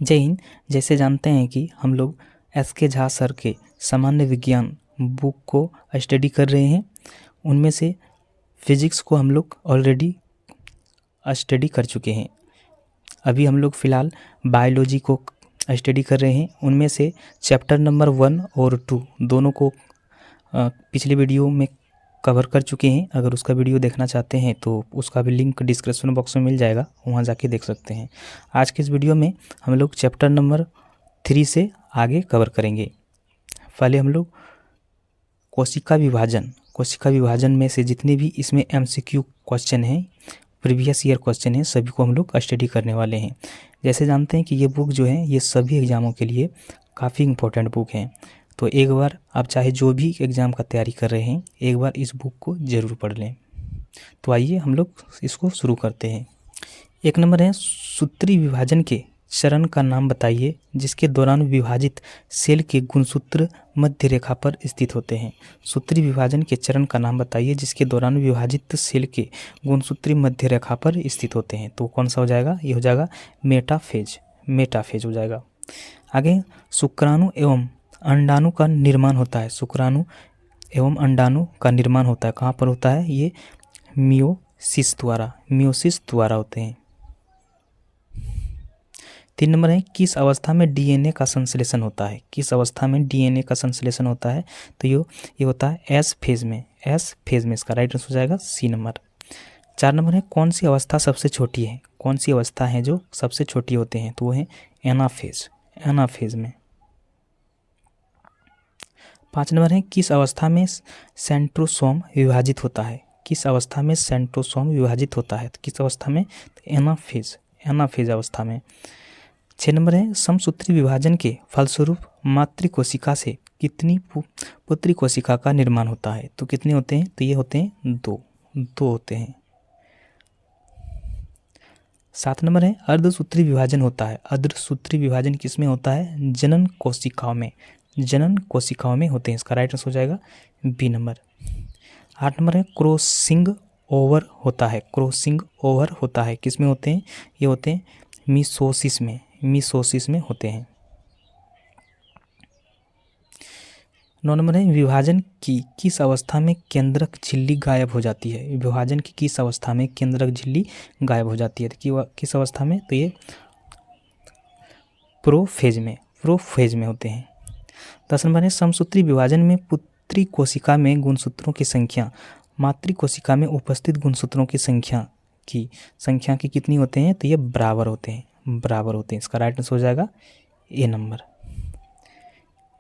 जय हिंद। जैसे जानते हैं कि हम लोग एस.के. झा सर के सामान्य विज्ञान बुक को स्टडी कर रहे हैं। उनमें से फिजिक्स को हम लोग ऑलरेडी स्टडी कर चुके हैं। अभी हम लोग फ़िलहाल बायोलॉजी को स्टडी कर रहे हैं। उनमें से चैप्टर नंबर 1 और 2 दोनों को पिछले वीडियो में कवर कर चुके हैं। अगर उसका वीडियो देखना चाहते हैं तो उसका भी लिंक डिस्क्रिप्शन बॉक्स में मिल जाएगा, वहाँ जाके देख सकते हैं। आज के इस वीडियो में हम लोग चैप्टर नंबर 3 से आगे कवर करेंगे। पहले हम लोग कोशिका विभाजन में से जितने भी इसमें MCQ क्वेश्चन हैं, प्रीवियस ईयर क्वेश्चन हैं, सभी को हम लोग स्टडी करने वाले हैं। जैसे जानते हैं कि ये बुक जो है ये सभी एग्ज़ामों के लिए काफ़ी इम्पोर्टेंट बुक है। तो एक बार आप चाहे जो भी एग्ज़ाम का तैयारी कर रहे हैं, एक बार इस बुक को ज़रूर पढ़ लें। तो आइए हम लोग इसको शुरू करते हैं। एक नंबर है, सूत्री विभाजन के चरण का नाम बताइए जिसके दौरान विभाजित सेल के गुणसूत्र मध्य रेखा पर स्थित होते हैं। सूत्री विभाजन के चरण का नाम बताइए जिसके दौरान विभाजित सेल के गुणसूत्री मध्य रेखा पर स्थित होते हैं। तो कौन सा हो जाएगा? ये हो जाएगा मेटाफेज हो जाएगा। आगे, शुक्राणु एवं अंडाणु का निर्माण होता है। शुक्राणु एवं अंडाणु का निर्माण होता है, कहाँ पर होता है? ये मियोसिस द्वारा होते हैं। 3 नंबर है, किस अवस्था में DNA का संश्लेषण होता है? किस अवस्था में DNA का संश्लेषण होता है? तो ये होता है एस फेज में। इसका राइट आंसर हो जाएगा C नंबर। 4 नंबर है, कौन सी अवस्था सबसे छोटी है? कौन सी अवस्था है जो सबसे छोटी होते हैं? तो वो है एनाफेज में। 5 नंबर है, किस अवस्था में सेंट्रोसोम विभाजित होता है? किस अवस्था में सेंट्रोसोम विभाजित होता है? तो किस अवस्था में? एनाफेज अवस्था में। 6 नंबर है, समसूत्री विभाजन के फलस्वरूप मातृकोशिका से कितनी पुत्री कोशिका का निर्माण होता है? तो कितने होते हैं? तो ये होते हैं 2 होते हैं। 7 नंबर है, अर्धसूत्री विभाजन होता है। अर्धसूत्री विभाजन किसमें होता है? जनन कोशिकाओं में होते हैं। इसका राइट आंसर हो जाएगा B नंबर। 8 नंबर है, क्रॉसिंग ओवर होता है। किसमें होते हैं? ये होते हैं मीसोसिस में होते हैं। 9 नंबर है, विभाजन की किस अवस्था में केंद्रक झिल्ली गायब हो जाती है? विभाजन की किस अवस्था में केंद्रक झिल्ली गायब हो जाती है? तो किस अवस्था में? तो ये प्रोफेज में होते हैं। 10 नंबर है, समसूत्री विभाजन में पुत्री कोशिका में गुणसूत्रों की संख्या मातृ कोशिका में उपस्थित गुणसूत्रों की संख्या की कितनी होते हैं? तो ये बराबर होते हैं। इसका राइट आंसर हो जाएगा A नंबर।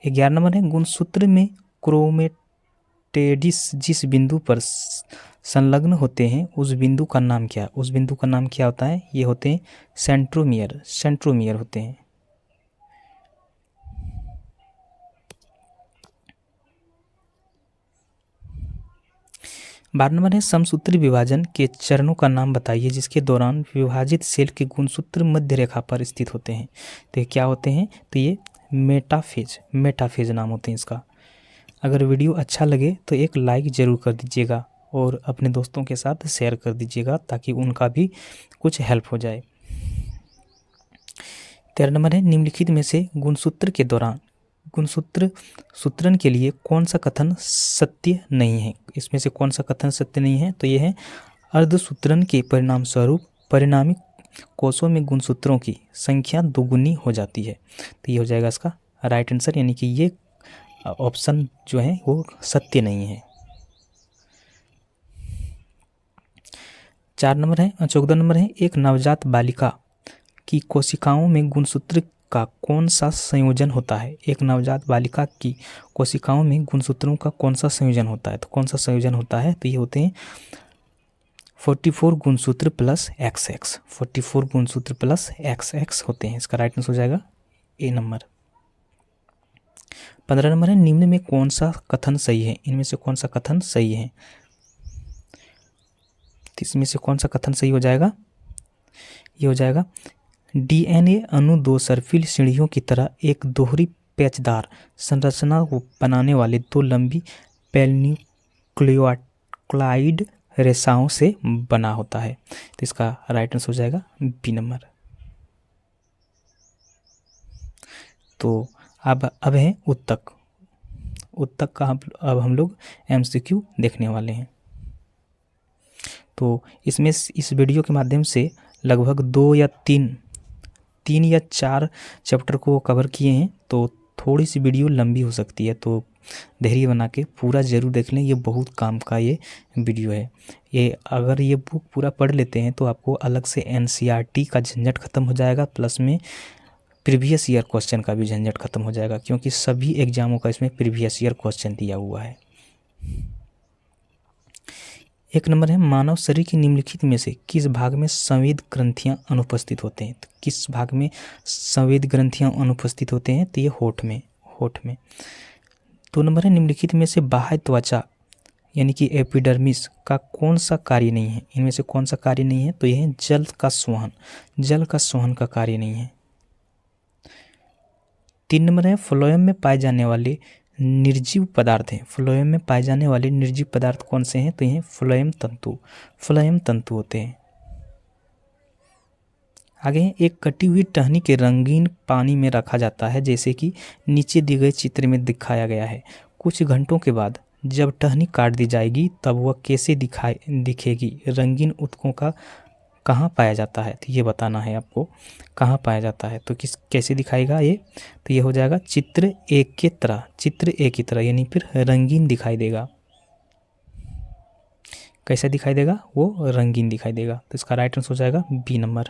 11 नंबर है, गुणसूत्र में क्रोमेटिड्स जिस बिंदु पर संलग्न होते हैं उस बिंदु का नाम क्या होता है? ये होते हैं सेंट्रोमियर होते हैं। 12 नंबर है, समसूत्री विभाजन के चरणों का नाम बताइए जिसके दौरान विभाजित सेल के गुणसूत्र मध्य रेखा पर स्थित होते हैं। तो ये क्या होते हैं? तो ये मेटाफेज नाम होते हैं इसका। अगर वीडियो अच्छा लगे तो एक लाइक ज़रूर कर दीजिएगा और अपने दोस्तों के साथ शेयर कर दीजिएगा ताकि उनका भी कुछ हेल्प हो जाए। 13 नंबर है, निम्नलिखित में से गुणसूत्र के दौरान सूत्रण के लिए कौन सा कथन सत्य नहीं है? इसमें से कौन सा कथन सत्य नहीं है? तो ये है, अर्धसूत्रण के परिणाम स्वरूप परिणामी कोषों में गुणसूत्रों की संख्या दोगुनी हो जाती है। तो ये हो जाएगा इसका राइट आंसर, यानी कि ये ऑप्शन जो है वो सत्य नहीं है। 14 नंबर है, एक नवजात बालिका की कोशिकाओं में गुणसूत्र का कौन सा संयोजन होता है? एक नवजात बालिका की कोशिकाओं में गुणसूत्रों का कौन सा संयोजन होता है? तो कौन सा संयोजन होता है? तो ये होते हैं 44 गुणसूत्र प्लस XX। 44 गुणसूत्र प्लस XX होते हैं। इसका राइट आंसर हो जाएगा A नंबर। 15 नंबर है, निम्न में कौन सा कथन सही है? इनमें से कौन सा कथन सही है? इसमें से कौन सा कथन सही हो जाएगा? ये हो जाएगा, DNA अणु 2 सर्पिल सीढ़ियों की तरह एक दोहरी पेचदार संरचना को बनाने वाले 2 लंबी पेलन्यूक्लियोटाइड रेसाओं से बना होता है। तो इसका राइट आंसर हो जाएगा B नंबर। तो अब है उत्तक। उत्तक का अब हम लोग MCQ देखने वाले हैं। तो इसमें इस वीडियो के माध्यम से लगभग 2 या 3 या 4 चैप्टर को कवर किए हैं, तो थोड़ी सी वीडियो लंबी हो सकती है, तो धैर्य बना के पूरा ज़रूर देख लें। ये बहुत काम का ये वीडियो है। ये अगर ये बुक पूरा पढ़ लेते हैं तो आपको अलग से NCERT का झंझट ख़त्म हो जाएगा, प्लस में प्रीवियस ईयर क्वेश्चन का भी झंझट ख़त्म हो जाएगा, क्योंकि सभी एग्जामों का इसमें प्रीवियस ईयर क्वेश्चन दिया हुआ है। 1 नंबर है, मानव शरीर की निम्नलिखित में से किस भाग में संवेद ग्रंथियां अनुपस्थित होते हैं? तो किस भाग में संवेद ग्रंथियां अनुपस्थित होते हैं? तो ये होठ में। 2 नंबर है, निम्नलिखित में से बाह्य त्वचा यानी कि एपिडर्मिस का कौन सा कार्य नहीं है? इनमें से कौन सा कार्य नहीं है? तो यह है जल का संवहन का कार्य नहीं है। 3 नंबर है, फ्लोएम में पाए जाने वाले निर्जीव पदार्थ हैं। फ्लोएम में पाए जाने वाले निर्जीव पदार्थ कौन से हैं? तो ये फ्लोएम तंतु होते हैं। आगे एक कटी हुई टहनी के रंगीन पानी में रखा जाता है, जैसे कि नीचे दिए गए चित्र में दिखाया गया है। कुछ घंटों के बाद जब टहनी काट दी जाएगी तब वह कैसे दिखेगी? रंगीन ऊतकों का कहाँ पाया जाता है? तो ये बताना है आपको, कहाँ पाया जाता है। तो कैसे दिखाएगा ये? तो ये हो जाएगा चित्र एक की तरह, यानी फिर रंगीन दिखाई देगा। कैसे दिखाई देगा? वो रंगीन दिखाई देगा। तो इसका राइट आंसर हो जाएगा B नंबर।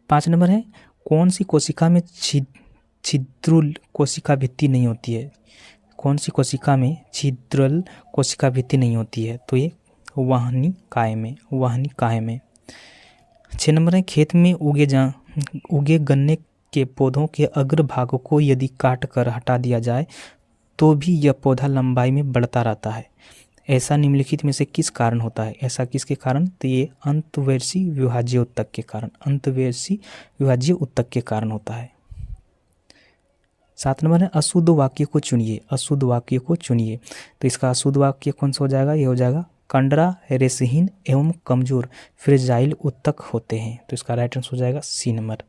5 नंबर है, कौन सी कोशिका में छिद्रुल कोशिका भित्ति नहीं होती है? कौन सी कोशिका में छिद्रुल कोशिका भित्ति नहीं होती है? तो ये वाहिनी काय में। 6 नंबर है, खेत में उगे गन्ने के पौधों के अग्र भागों को यदि काट कर हटा दिया जाए तो भी यह पौधा लंबाई में बढ़ता रहता है। ऐसा निम्नलिखित में से किस कारण होता है? ऐसा किसके कारण? तो ये अंतःवर्षी विभाज्य ऊतक के कारण होता है। 7 नंबर है, अशुद्ध वाक्य को चुनिए। तो इसका अशुद्ध वाक्य कौन सा हो जाएगा? ये हो जाएगा कंडरा रेशहीन एवं कमजोर फ्रेजाइल ऊतक होते हैं। तो इसका राइट आंसर हो जाएगा C नंबर।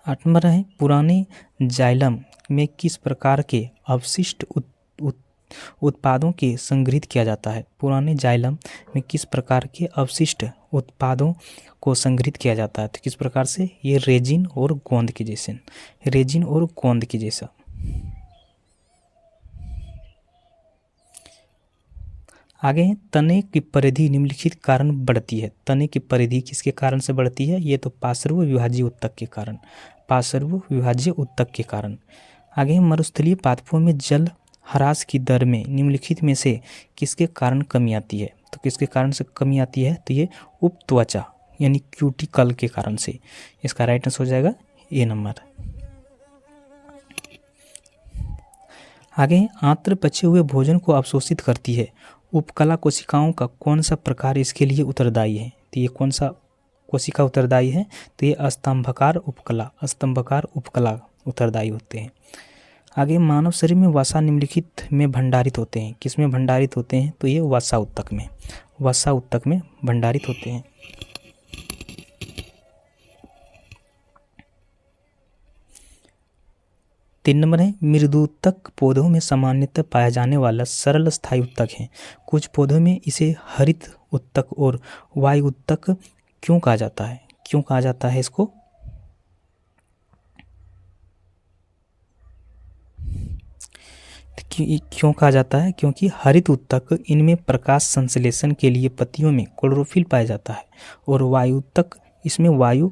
8 नंबर है, पुराने जाइलम में किस प्रकार के अवशिष्ट उत्पादों के संग्रहित किया जाता है? पुराने जाइलम में किस प्रकार के अवशिष्ट उत्पादों को संग्रहित किया जाता है? तो किस प्रकार से? ये रेजिन और गोंद के जैसा। आगे है, तने की परिधि निम्नलिखित कारण बढ़ती है। तने की परिधि किसके कारण से बढ़ती है? ये तो पार्श्व विभाज्य ऊतक के कारण। आगे मरुस्थलीय पादपों में जल ह्रास की दर में निम्नलिखित में से किसके कारण कमी आती है? तो किसके कारण से कमी आती है? तो ये उपत्वचा यानी क्यूटिकल के कारण से। इसका राइट आंसर हो जाएगा A नंबर। आगे आंत्र बचे हुए भोजन को अवशोषित करती है। उपकला कोशिकाओं का कौन सा प्रकार इसके लिए उत्तरदायी है? तो ये कौन सा कोशिका उत्तरदायी है? तो ये स्तंभकार उपकला उत्तरदायी होते हैं। आगे मानव शरीर में वसा निम्नलिखित में भंडारित होते हैं। किस में भंडारित होते हैं? तो ये वसा ऊतक में भंडारित होते हैं। तीन नंबर है, मृदुतक पौधों में सामान्यतः पाया जाने वाला सरल स्थायी उत्तक है। कुछ पौधों में इसे हरित उत्तक और वायु उत्तक क्यों कहा जाता है? इसको? क्यों कहा जाता है? क्योंकि हरित उत्तक इनमें प्रकाश संश्लेषण के लिए पत्तियों में क्लोरोफिल पाया जाता है, और वायु उत्तक इसमें वायु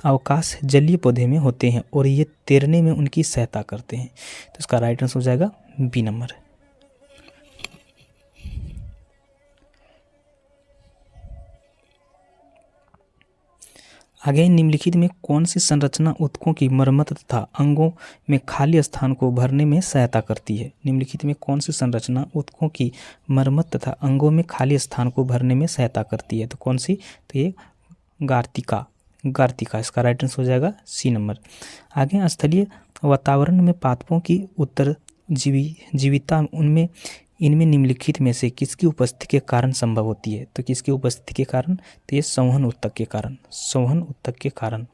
अवकाश जलीय पौधे में होते हैं और ये तैरने में उनकी सहायता करते हैं। तो इसका राइट आंसर हो जाएगा B नंबर। आगे निम्नलिखित में कौन सी संरचना ऊतकों की मरम्मत तथा अंगों में खाली स्थान को भरने में सहायता करती है? निम्नलिखित में कौन सी संरचना ऊतकों की मरम्मत तथा अंगों में खाली स्थान को भरने में सहायता करती है? तो कौन सी? तो ये गार्तिका। इसका राइट आंसर हो जाएगा C नंबर। आगे स्थलीय वातावरण में पादपों की जीविता उनमें इनमें निम्नलिखित में से किसकी उपस्थिति के कारण संभव होती है? तो किसकी उपस्थिति के कारण? तो ये संवहन ऊतक के कारण, संवहन ऊतक के कारण।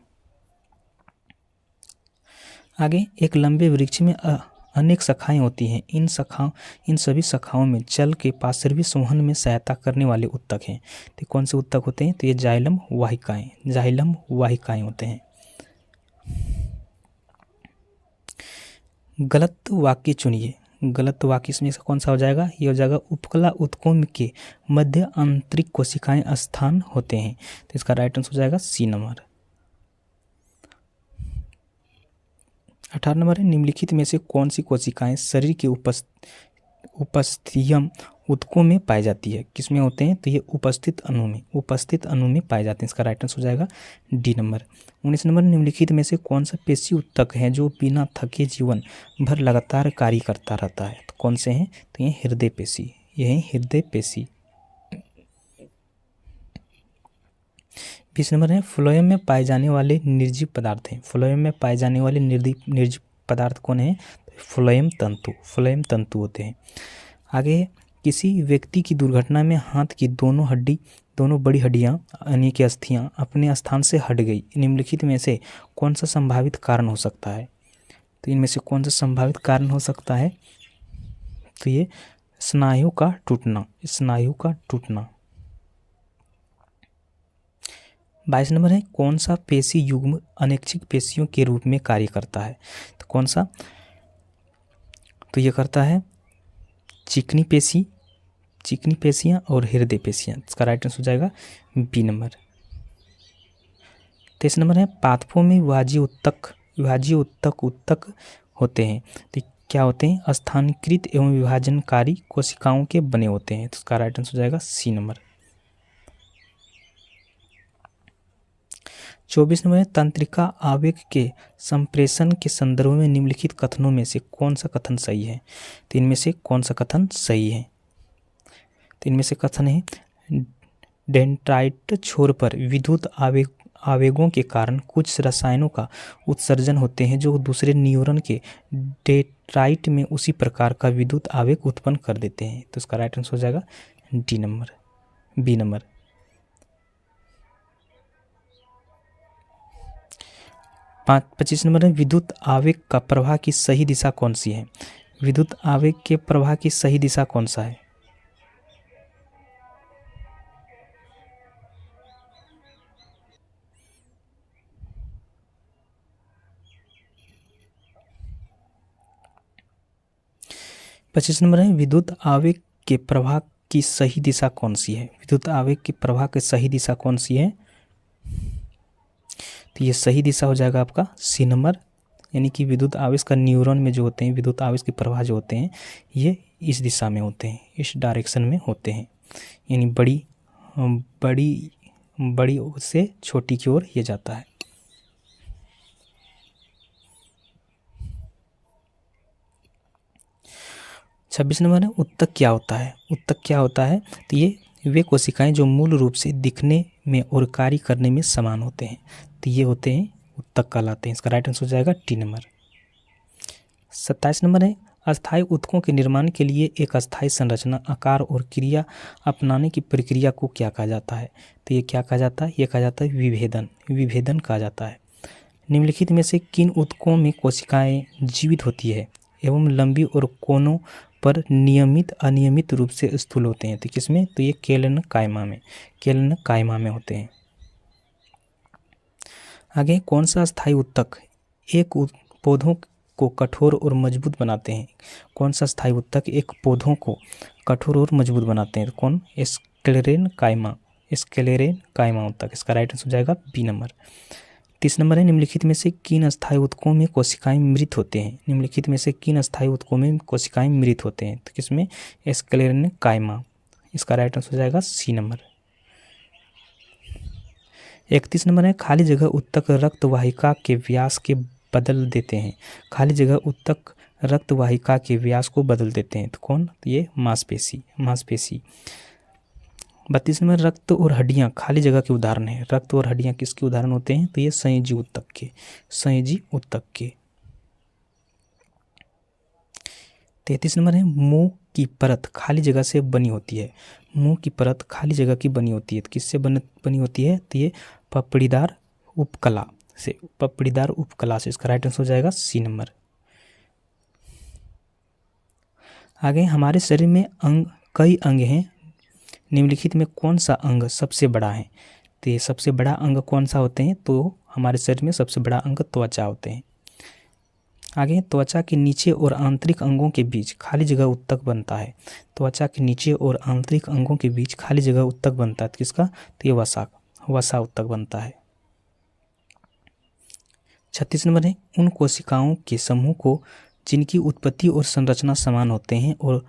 आगे, एक लंबे वृक्ष में अनेक शाखाएं होती हैं। इन सभी शाखाओं में जल के पार्श्वीय संवहन में सहायता करने वाले ऊतक हैं। तो कौन से ऊतक होते हैं? तो ये जाइलम वाहिकाएं, जाइलम वाहिकाएं होते हैं। गलत वाक्य चुनिए। गलत वाक्य इसमें से कौन सा हो जाएगा? ये हो जाएगा उपकला ऊतकों के मध्य आंतरिक कोशिकाएं स्थान होते हैं। तो इसका राइट आंसर हो जाएगा सी नंबर। 18 नंबर है, निम्नलिखित में से कौन सी कोशिकाएं शरीर के उपस्थियम ऊतकों में पाई जाती है? किसमें होते हैं? तो ये उपस्थित अणु में पाए जाते हैं। इसका राइट आंसर हो जाएगा डी नंबर। 19 नंबर, निम्नलिखित में से कौन सा पेशी ऊतक है जो बिना थके जीवन भर लगातार कार्य करता रहता है? तो कौन से हैं? तो ये हृदय पेशी, ये है हृदय पेशी। 20 नंबर है, फ्लोएम में पाए जाने वाले निर्जीव पदार्थ हैं। फ्लोएम में पाए जाने वाले निर्जीव पदार्थ कौन है? फ्लोएम तंतु, फ्लोएम तंतु होते हैं। आगे, किसी व्यक्ति की दुर्घटना में हाथ की दोनों बड़ी हड्डियां यानी कि अस्थियां अपने स्थान से हट गई। निम्नलिखित में से कौन सा संभावित कारण हो सकता है? तो इनमें से कौन सा संभावित कारण हो सकता है? तो ये स्नायु का टूटना, स्नायु का टूटना। 22 नंबर है, कौन सा पेशी युग्म अनैच्छिक पेशियों के रूप में कार्य करता है? तो कौन सा? तो ये करता है चिकनी पेशियां और हृदय पेशियां। इसका राइट आंसर हो जाएगा बी नंबर। 23 नंबर है, पादपों में विभाजीय ऊतक होते हैं। तो क्या होते हैं? स्थानीयकृत एवं विभाजनकारी कोशिकाओं के बने होते हैं। तो इसका राइट आंसर हो जाएगा सी नंबर। 24 नंबर है, तंत्रिका आवेग के संप्रेषण के संदर्भ में निम्नलिखित कथनों में से कौन सा कथन सही है? तो इनमें से कौन सा कथन सही है? तो इनमें से कथन है, डेंड्राइट छोर पर विद्युत आवेगों के कारण कुछ रसायनों का उत्सर्जन होते हैं जो दूसरे न्यूरॉन के डेंड्राइट में उसी प्रकार का विद्युत आवेग उत्पन्न कर देते हैं। तो इसका राइट आंसर हो जाएगा D number, B number. 25 number है, विद्युत आवेग का प्रवाह की सही दिशा कौन सी है? विद्युत आवेग के प्रवाह की सही दिशा कौन सा है? पच्चीस नंबर है, विद्युत आवेग के प्रवाह की सही दिशा कौन सी है? विद्युत आवेग के प्रवाह की सही दिशा कौन सी है? तो ये सही दिशा हो जाएगा आपका सी नंबर, यानी कि विद्युत आवेश का न्यूरॉन में जो होते हैं, विद्युत आवेश के प्रवाह जो होते हैं, ये इस दिशा में होते हैं, इस डायरेक्शन में होते हैं, यानी बड़ी से छोटी की ओर ये जाता है। छब्बीस नंबर है, ऊतक क्या होता है? ऊतक क्या होता है? तो ये वे कोशिकाएं जो मूल रूप से दिखने में और कार्य करने में समान होते हैं, तो ये होते हैं ऊतक कहलाते हैं। इसका राइट आंसर हो जाएगा टी नंबर। 27 नंबर है, अस्थायी ऊतकों के निर्माण के लिए एक अस्थायी संरचना, आकार और क्रिया अपनाने की प्रक्रिया को क्या कहा जाता है? तो ये क्या कहा जाता है? ये कहा जाता है विभेदन, विभेदन कहा जाता है। निम्नलिखित में से किन ऊतकों में कोशिकाएं जीवित होती है एवं लंबी और कोनों पर नियमित अनियमित रूप से स्थूल होते हैं? तो किसमें? तो ये केलन कायमा में होते हैं। आगे, कौन सा अस्थायी ऊतक एक पौधों को कठोर और मजबूत बनाते हैं? कौन सा अस्थायी ऊतक एक पौधों को कठोर और मजबूत बनाते हैं? तो कौन? स्क्लेरेन कायमा ऊतक। इसका राइट आंसर हो जाएगा बी नंबर। 30 नंबर है, निम्नलिखित में से किन अस्थायी ऊतकों में कोशिकाएं मृत होते हैं? निम्नलिखित में से किन अस्थायी ऊतकों में कोशिकाएं मृत होते हैं? तो किसमें? स्क्लेरेन कायमा। इसका राइट आंसर हो जाएगा सी नंबर। 31 नंबर है, खाली जगह ऊतक रक्त वाहिका के व्यास के बदल देते हैं। खाली जगह ऊतक रक्त वाहिका के व्यास को बदल देते हैं। तो कौन? तो ये मांसपेशी। 32 नंबर, रक्त और हड्डियां खाली जगह के उदाहरण हैं। रक्त और हड्डियां किसके उदाहरण होते हैं? तो ये संयोजी ऊतक के। 33 नंबर है मुंह की परत खाली जगह से बनी होती है। मुंह की परत खाली जगह की बनी होती है। तो किससे बनी होती है? तो ये पपड़ीदार उपकला से, पपड़ीदार उपकला से। इसका राइट आंसर हो जाएगा सी नंबर। आगे हमारे शरीर में कई अंग हैं, निम्नलिखित में कौन सा अंग सबसे बड़ा है? तो ये सबसे बड़ा अंग कौन सा होते हैं? तो हमारे शरीर में सबसे बड़ा अंग त्वचा होते हैं। आगे त्वचा के नीचे और आंतरिक अंगों के बीच खाली जगह ऊतक बनता है। त्वचा के नीचे और आंतरिक अंगों के बीच खाली जगह ऊतक बनता है। तो किसका? तो ये वसा ऊतक बनता है। 36 नंबर है उन कोशिकाओं के समूह को जिनकी उत्पत्ति और संरचना समान होते हैं और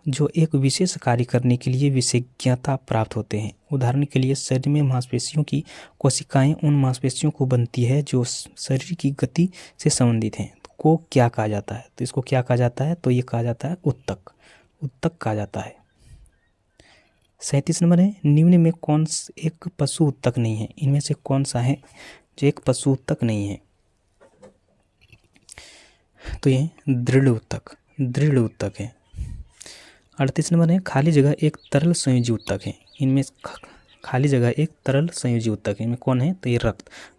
जो एक विशेष कार्य करने के लिए विशेषज्ञता प्राप्त होते हैं। उदाहरण के लिए शरीर में मांसपेशियों की कोशिकाएं उन मांसपेशियों को बनती है जो शरीर की गति से संबंधित हैं। को क्या कहा जाता है? तो इसको क्या कहा जाता है? तो ये कहा जाता है ऊतक, ऊतक कहा जाता है। 37 नंबर है निम्न में कौन एक पशु ऊतक नहीं है? इनमें से कौन सा है जो एक पशु ऊतक नहीं है? तो ये दृढ़ ऊतक है। 38 नंबर है खाली जगह एक तरल संयोजी ऊतक है। इनमें खाली जगह एक तरल संयोजी ऊतक है। इनमें कौन है? तो ये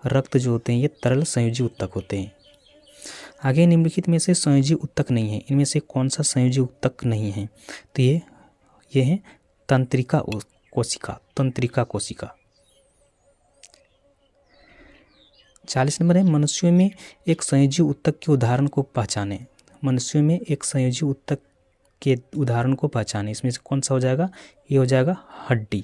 रक्त जो होते हैं ये तरल संयोजी ऊतक होते हैं। आगे निम्नलिखित में से संयोजी ऊतक नहीं है। इनमें से कौन सा संयोजी ऊतक नहीं है? तो ये है तंत्रिका कोशिका। 40 नंबर है मनुष्यों में एक संयोजी ऊतक के उदाहरण को पहचाने। मनुष्यों में एक संयोजी ऊतक के उदाहरण को पहचाने। इसमें से कौन सा हो जाएगा? ये हो जाएगा हड्डी।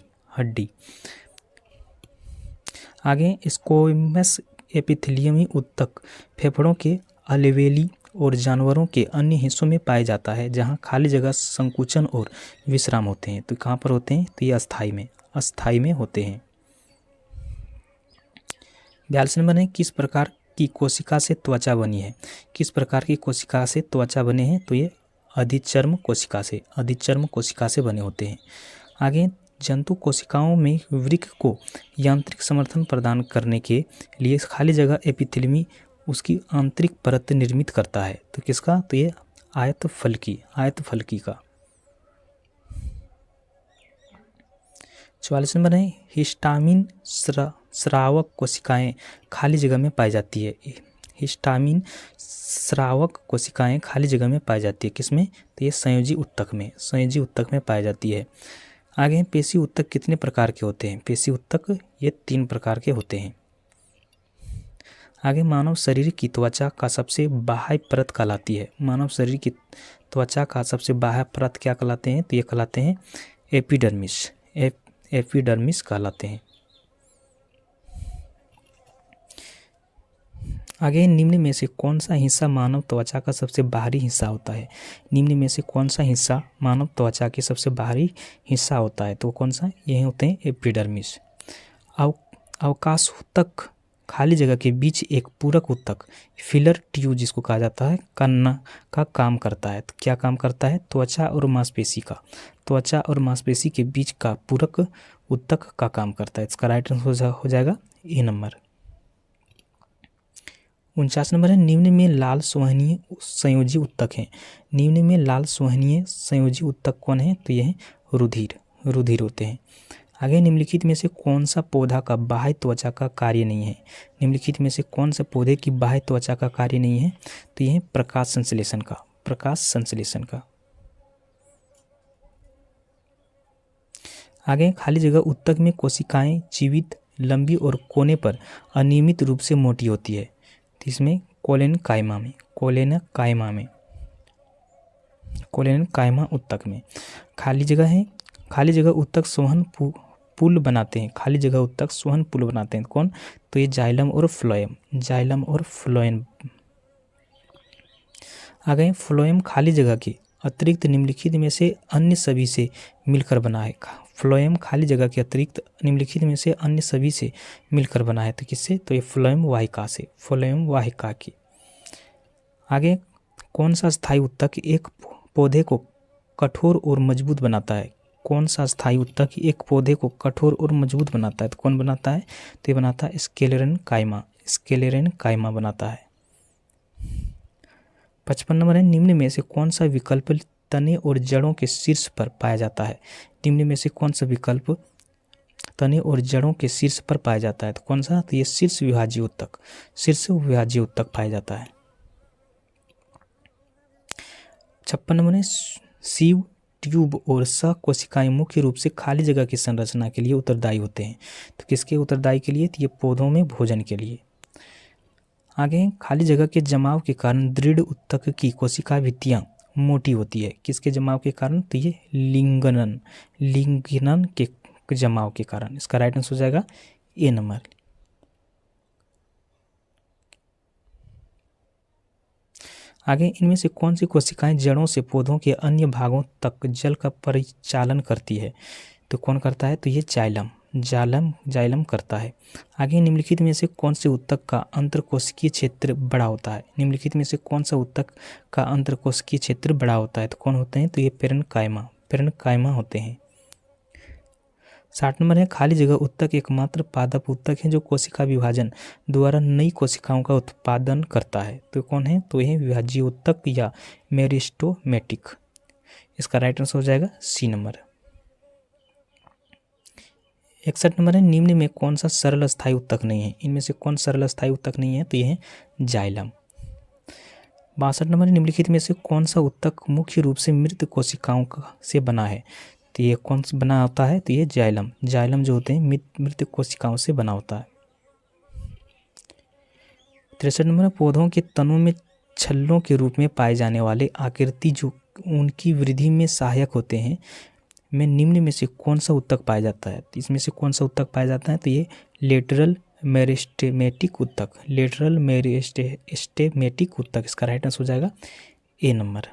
आगे स्क्वैमस एपिथेलियमी ऊतक फेफड़ों के अलवेली और जानवरों के अन्य हिस्सों में पाया जाता है जहां खाली जगह संकुचन और विश्राम होते हैं। तो कहाँ पर होते हैं? तो ये अस्थाई में होते हैं। 42 नंबर है किस प्रकार की कोशिका से त्वचा बनी है? किस प्रकार की कोशिका से त्वचा बने हैं? तो ये अधिचर्म कोशिका से बने होते हैं। आगे जंतु कोशिकाओं में वृक्क को यांत्रिक समर्थन प्रदान करने के लिए खाली जगह एपिथेलियमी उसकी आंतरिक परत निर्मित करता है। तो किसका? तो ये आयतफलकी का। 44 नंबर है हिस्टामिन स्रावक कोशिकाएं खाली जगह में पाई जाती है। हिस्टामिन स्रावक कोशिकाएं खाली जगह में पाई जाती है किसमें? तो ये संयोजी ऊतक में पाई जाती है। आगे पेशी ऊतक कितने प्रकार के होते हैं? पेशी ऊतक ये 3 प्रकार के होते हैं। आगे मानव शरीर की त्वचा का सबसे बाह्य परत कहलाती है। मानव शरीर की त्वचा का सबसे बाह्य परत क्या कहलाते हैं? तो ये कहलाते हैं एपिडर्मिस कहलाते हैं। आगे निम्न में से कौन सा हिस्सा मानव त्वचा का सबसे बाहरी हिस्सा होता है? निम्न में से कौन सा हिस्सा मानव त्वचा के सबसे बाहरी हिस्सा होता है? तो कौन सा? ये होते हैं एपिडर्मिस। अवकाश ऊतक खाली जगह के बीच एक पूरक ऊतक फिलर ट्यूब जिसको कहा जाता है का काम करता है। तो क्या काम करता है? त्वचा और मांसपेशी के बीच का पूरक ऊतक का काम करता है। इसका राइट आंसर हो जाएगा ए नंबर। 49 नंबर है निम्न में लाल संवहनीय संयोजी ऊतक है। निम्न में लाल संवहनीय संयोजी ऊतक कौन है? तो ये है रुधिर होते हैं। आगे निम्नलिखित में से कौन सा पौधा का बाह्य त्वचा का कार्य नहीं है? निम्नलिखित में से कौन सा पौधे की बाह्य त्वचा का कार्य नहीं है? तो यह है प्रकाश संश्लेषण का। आगे खाली जगह ऊतक में कोशिकाएं जीवित, लंबी और कोने पर अनियमित रूप से मोटी होती है। तो इसमें कोलेन कायमा ऊतक में खाली जगह ऊतक सोहन पुल बनाते हैं। कौन? तो ये जाइलम और फ्लोएम। आगे फ्लोएम खाली जगह के अतिरिक्त निम्नलिखित में से अन्य सभी से मिलकर बना है। फ्लोएम खाली जगह के अतिरिक्त निम्नलिखित में से अन्य सभी से मिलकर बना है। तो किससे? तो ये फ्लोएम वाहिका की। आगे कौन सा स्थायी ऊतक एक पौधे को कठोर और मजबूत बनाता है? कौन सा स्थायी ऊतक एक पौधे को कठोर और मजबूत बनाता है? तो कौन बनाता है? तो ये बनाता है स्क्लेरेन कायमा बनाता है। 55 नंबर है, निम्न में से कौन सा विकल्प तने और जड़ों के शीर्ष पर पाया जाता है? निम्न में से कौन सा विकल्प तने और जड़ों के शीर्ष पर पाया जाता है? तो कौन सा? तो ये शीर्ष विभाज्य ऊतक, शीर्ष विभाज्य ऊतक पाया जाता है। 56 नंबर है, सीव ट्यूब और सह कोशिकाएं मुख्य रूप से खाली जगह की संरचना के लिए उत्तरदायी होते हैं। तो किसके उत्तरदायी के लिए? तो ये पौधों में भोजन के लिए। आगे, खाली जगह के जमाव के कारण दृढ़ ऊतक की कोशिका भित्तियां मोटी होती है। किसके जमाव के कारण? तो ये लिग्नन के जमाव के कारण। इसका राइट आंसर हो जाएगा ए नंबर। आगे, इनमें से कौन सी कोशिकाएं जड़ों से पौधों के अन्य भागों तक जल का परिचालन करती है? तो कौन करता है? तो ये जाइलम करता है। आगे, निम्नलिखित में से कौन से ऊतक का अंतरकोशिकीय क्षेत्र बड़ा होता है? निम्नलिखित में से कौन सा ऊतक का अंतरकोशिकीय क्षेत्र बड़ा होता है? तो कौन होते हैं? तो ये पेरेन्काइमा होते हैं। 60 नंबर है, खाली जगह ऊतक एकमात्र पादप ऊतक है जो कोशिका विभाजन द्वारा नई कोशिकाओं का उत्पादन करता है। तो कौन है? तो यह विभाज्य ऊतक या मेरिस्टेमेटिक। इसका राइट आंसर हो जाएगा सी नंबर। 61 नंबर है, निम्न में कौन सा सरल स्थायी ऊतक नहीं है? इनमें से कौन सरल स्थायी ऊतक नहीं है? तो यह है जाइलम। 62 नंबर, निम्नलिखित में से कौन सा ऊतक मुख्य रूप से मृत कोशिकाओं से बना है? तो ये कौन सा बना होता है? तो ये जाइलम जो होते हैं मृत कोशिकाओं से बना होता है। 63 नंबर, पौधों के तनों में छल्लों के रूप में पाए जाने वाले आकृति जो उनकी वृद्धि में सहायक होते हैं, में निम्न में से कौन सा ऊतक पाया जाता है? तो इसमें से कौन सा ऊतक पाया जाता है? तो ये लेटरल मेरिस्टेमेटिक ऊतक, इसका राइट आंसर हो जाएगा ए नंबर।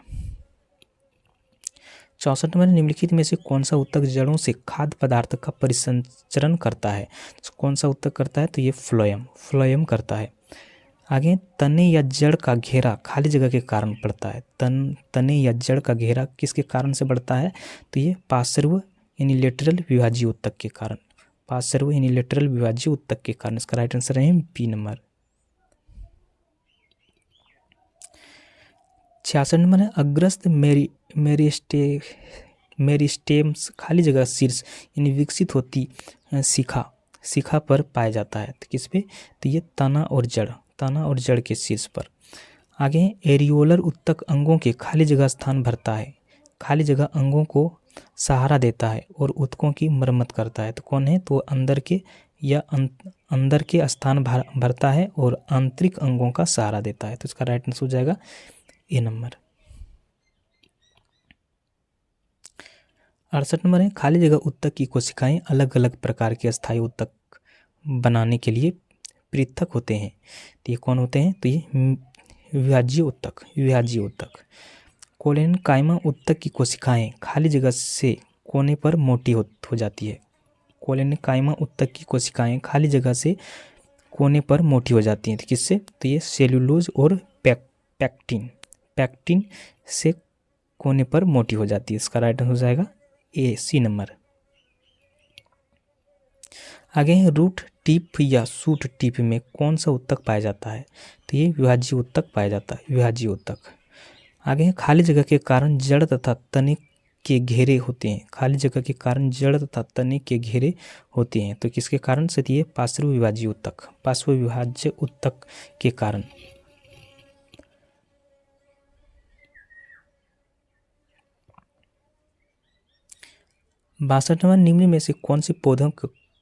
64 नंबर, निम्नलिखित में से कौन सा ऊतक जड़ों से खाद्य पदार्थ का परिसंचरण करता है? तो कौन सा ऊतक करता है? तो ये फ्लोएम करता है। आगे, तने या जड़ का घेरा खाली जगह के कारण बढ़ता है। तने या जड़ का घेरा किसके कारण से बढ़ता है? तो ये पार्श्व यानी लेटरल विभाज्य ऊतक के कारण, इसका राइट आंसर है बी नंबर। 66 नंबर है, अग्रस्त मेरिस्टेम्स खाली जगह शीर्ष यानी विकसित होती शिखा पर पाया जाता है। तो किस पे? तो ये तना और जड़ के शीर्ष पर। आगे, एरियोलर ऊतक अंगों के खाली जगह स्थान भरता है, खाली जगह अंगों को सहारा देता है और ऊतकों की मरम्मत करता है। तो कौन है? तो अंदर के स्थान भरता है और आंतरिक अंगों का सहारा देता है। तो इसका राइट आंसर हो जाएगा ए नंबर। 68 नंबर है, खाली जगह ऊतक की कोशिकाएं अलग अलग प्रकार के अस्थायी ऊतक बनाने के लिए पृथक होते हैं। तो ये कौन होते हैं? तो ये विभाज्य ऊतक। कोलेनकाइमा ऊतक की कोशिकाएं खाली जगह से कोने पर मोटी हो जाती है। कोलेनकाइमा ऊतक की कोशिकाएं खाली जगह से कोने पर मोटी हो जाती हैं। तो किससे? तो ये सेल्यूलोज और पैक्टिन से कोने पर मोटी हो जाती है। इसका राइट आंसर हो जाएगा ए सी नंबर। आगे, रूट टिप या सूट टिप में कौन सा ऊतक पाया जाता है? तो ये विभाज्य ऊतक पाया जाता है, विभाज्य ऊतक। आगे, खाली जगह के कारण जड़ तथा तने के घेरे होते हैं। खाली जगह के कारण जड़ तथा तने के घेरे होते हैं। तो किसके कारण से? ये पार्श्व विभाज्य ऊतक के कारण। 62 नंबर, निम्न में से कौन से पौधों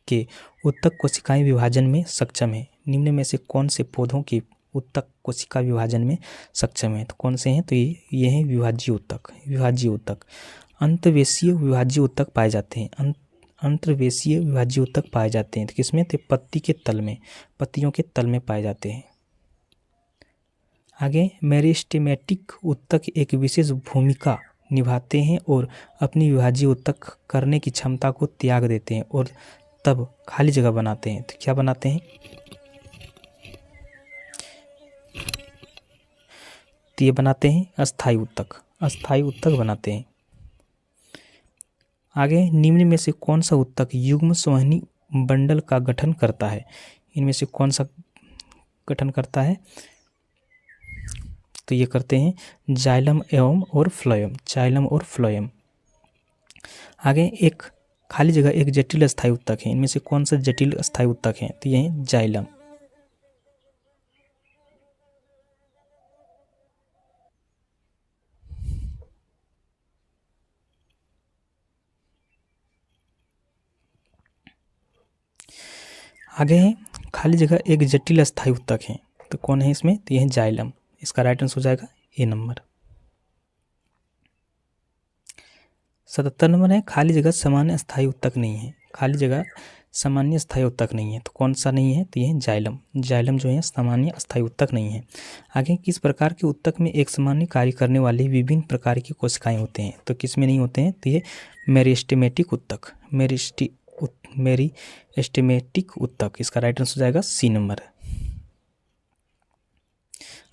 के ऊतक कोशिकाएं विभाजन में सक्षम है? निम्न में से कौन से पौधों के ऊतक कोशिका विभाजन में सक्षम है? तो कौन से हैं? तो ये हैं विभाज्य ऊतक। अंतर्वेशीय विभाज्य ऊतक पाए जाते हैं। अंतर्वेशीय विभाज्य ऊतक पाए जाते हैं। तो किसमें? तो पत्तियों के तल में पाए जाते हैं। आगे, मेरिस्टेमेटिक ऊतक एक विशेष भूमिका निभाते हैं और अपनी विभाज्य ऊतक करने की क्षमता को त्याग देते हैं और तब खाली जगह बनाते हैं। तो क्या बनाते हैं? तो ये बनाते हैं अस्थायी ऊतक बनाते हैं। आगे, निम्न में से कौन सा ऊतक युग्म संवहनी बंडल का गठन करता है? इनमें से कौन सा गठन करता है? तो ये करते हैं जाइलम एवं और फ्लोएम, जाइलम और फ्लोएम। आगे एक खाली जगह एक जटिल अस्थायी उत्तक है, इनमें से कौन सा जटिल अस्थायी उत्तक है? तो ये है जाइलम। आगे है खाली जगह एक जटिल अस्थायी उत्तक है, तो कौन है इसमें? तो यह है जाइलम। इसका राइट आंसर हो जाएगा ए नंबर। 77 नंबर है खाली जगह सामान्य अस्थायी उत्तक नहीं है, खाली जगह सामान्य अस्थायी उत्तक नहीं है, तो कौन सा नहीं है? तो ये है जाइलम। जाइलम जो है सामान्य अस्थायी उत्तक नहीं है। आगे किस प्रकार के उत्तक में एक सामान्य कार्य करने वाले विभिन्न प्रकार की कोशिकाएं होते हैं? तो किस में नहीं होते हैं? तो ये मेरिस्टेमेटिक उत्तक, मेरिस्टेमेटिक उत्तक। इसका राइट आंसर हो जाएगा सी नंबर।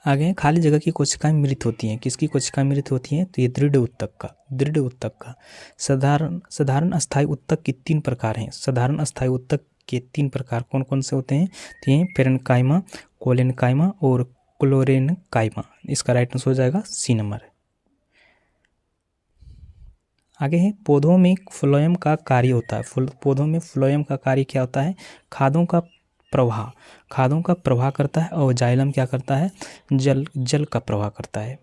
आगे खाली जगह की कोशिकाएं मृत होती हैं, किसकी कोशिकाएं मृत होती हैं? तो ये दृढ़ उत्तक का, दृढ़ उत्तक का। साधारण अस्थायी उत्तक के 3 प्रकार हैं, साधारण अस्थायी उत्तक के 3 प्रकार कौन कौन से होते हैं? तो ये पेरेन्काइमा, कोलेनकाइमा और क्लोरेनकाइमा। इसका राइट आंसर हो जाएगा सी नंबर। आगे है पौधों में फ्लोएम का कार्य होता है, पौधों में फ्लोएम का कार्य क्या होता है? खादों का प्रवाह करता है, और जाइलम क्या करता है? जल का प्रवाह करता है।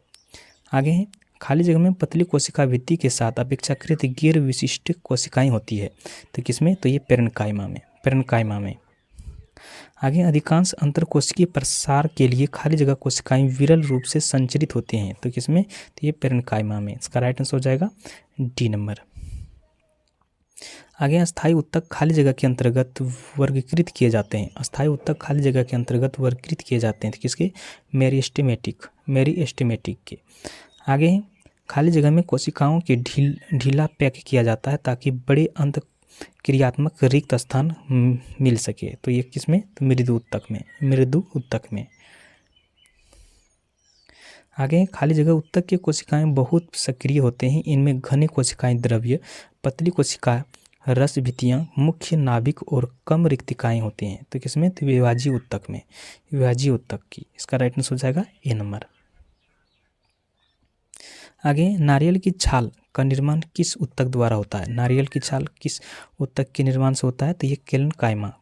आगे है खाली जगह में पतली कोशिका भित्ति के साथ अपेक्षाकृत गैर विशिष्ट कोशिकाएं होती है, तो किसमें? तो ये पेरेन्काइमा में। आगे अधिकांश अंतरकोशिकीय प्रसार के लिए खाली जगह कोशिकाएं विरल रूप से संचरित होती हैं, तो किसमें? तो ये पेरेन्काइमा में। इसका राइट आंसर हो जाएगा डी नंबर। आगे अस्थायी उत्तक खाली जगह के अंतर्गत वर्गीकृत किए जाते हैं, अस्थायी उत्तक खाली जगह के अंतर्गत वर्गीकृत किए जाते हैं, तो किसके? मेरिस्टेमेटिक के। आगे खाली जगह में कोशिकाओं के ढीला पैक किया जाता है ताकि बड़े अंत क्रियात्मक रिक्त स्थान मिल सके, तो ये किसमें? तो मृदु उत्तक में। आगे खाली जगह उत्तक के कोशिकाएं बहुत सक्रिय होते हैं, इनमें घने कोशिकाएं द्रव्य, पतली कोशिका रस भित्तियाँ, मुख्य नाभिक और कम रिक्तिकाएं होती हैं, तो किसमें? तो विभाजीय उत्तक में, विभाजीय उत्तक की। इसका राइट आंसर हो जाएगा ए नंबर। आगे नारियल की छाल का निर्माण किस उत्तक द्वारा होता है? नारियल की छाल किस उत्तक के निर्माण से होता है? तो ये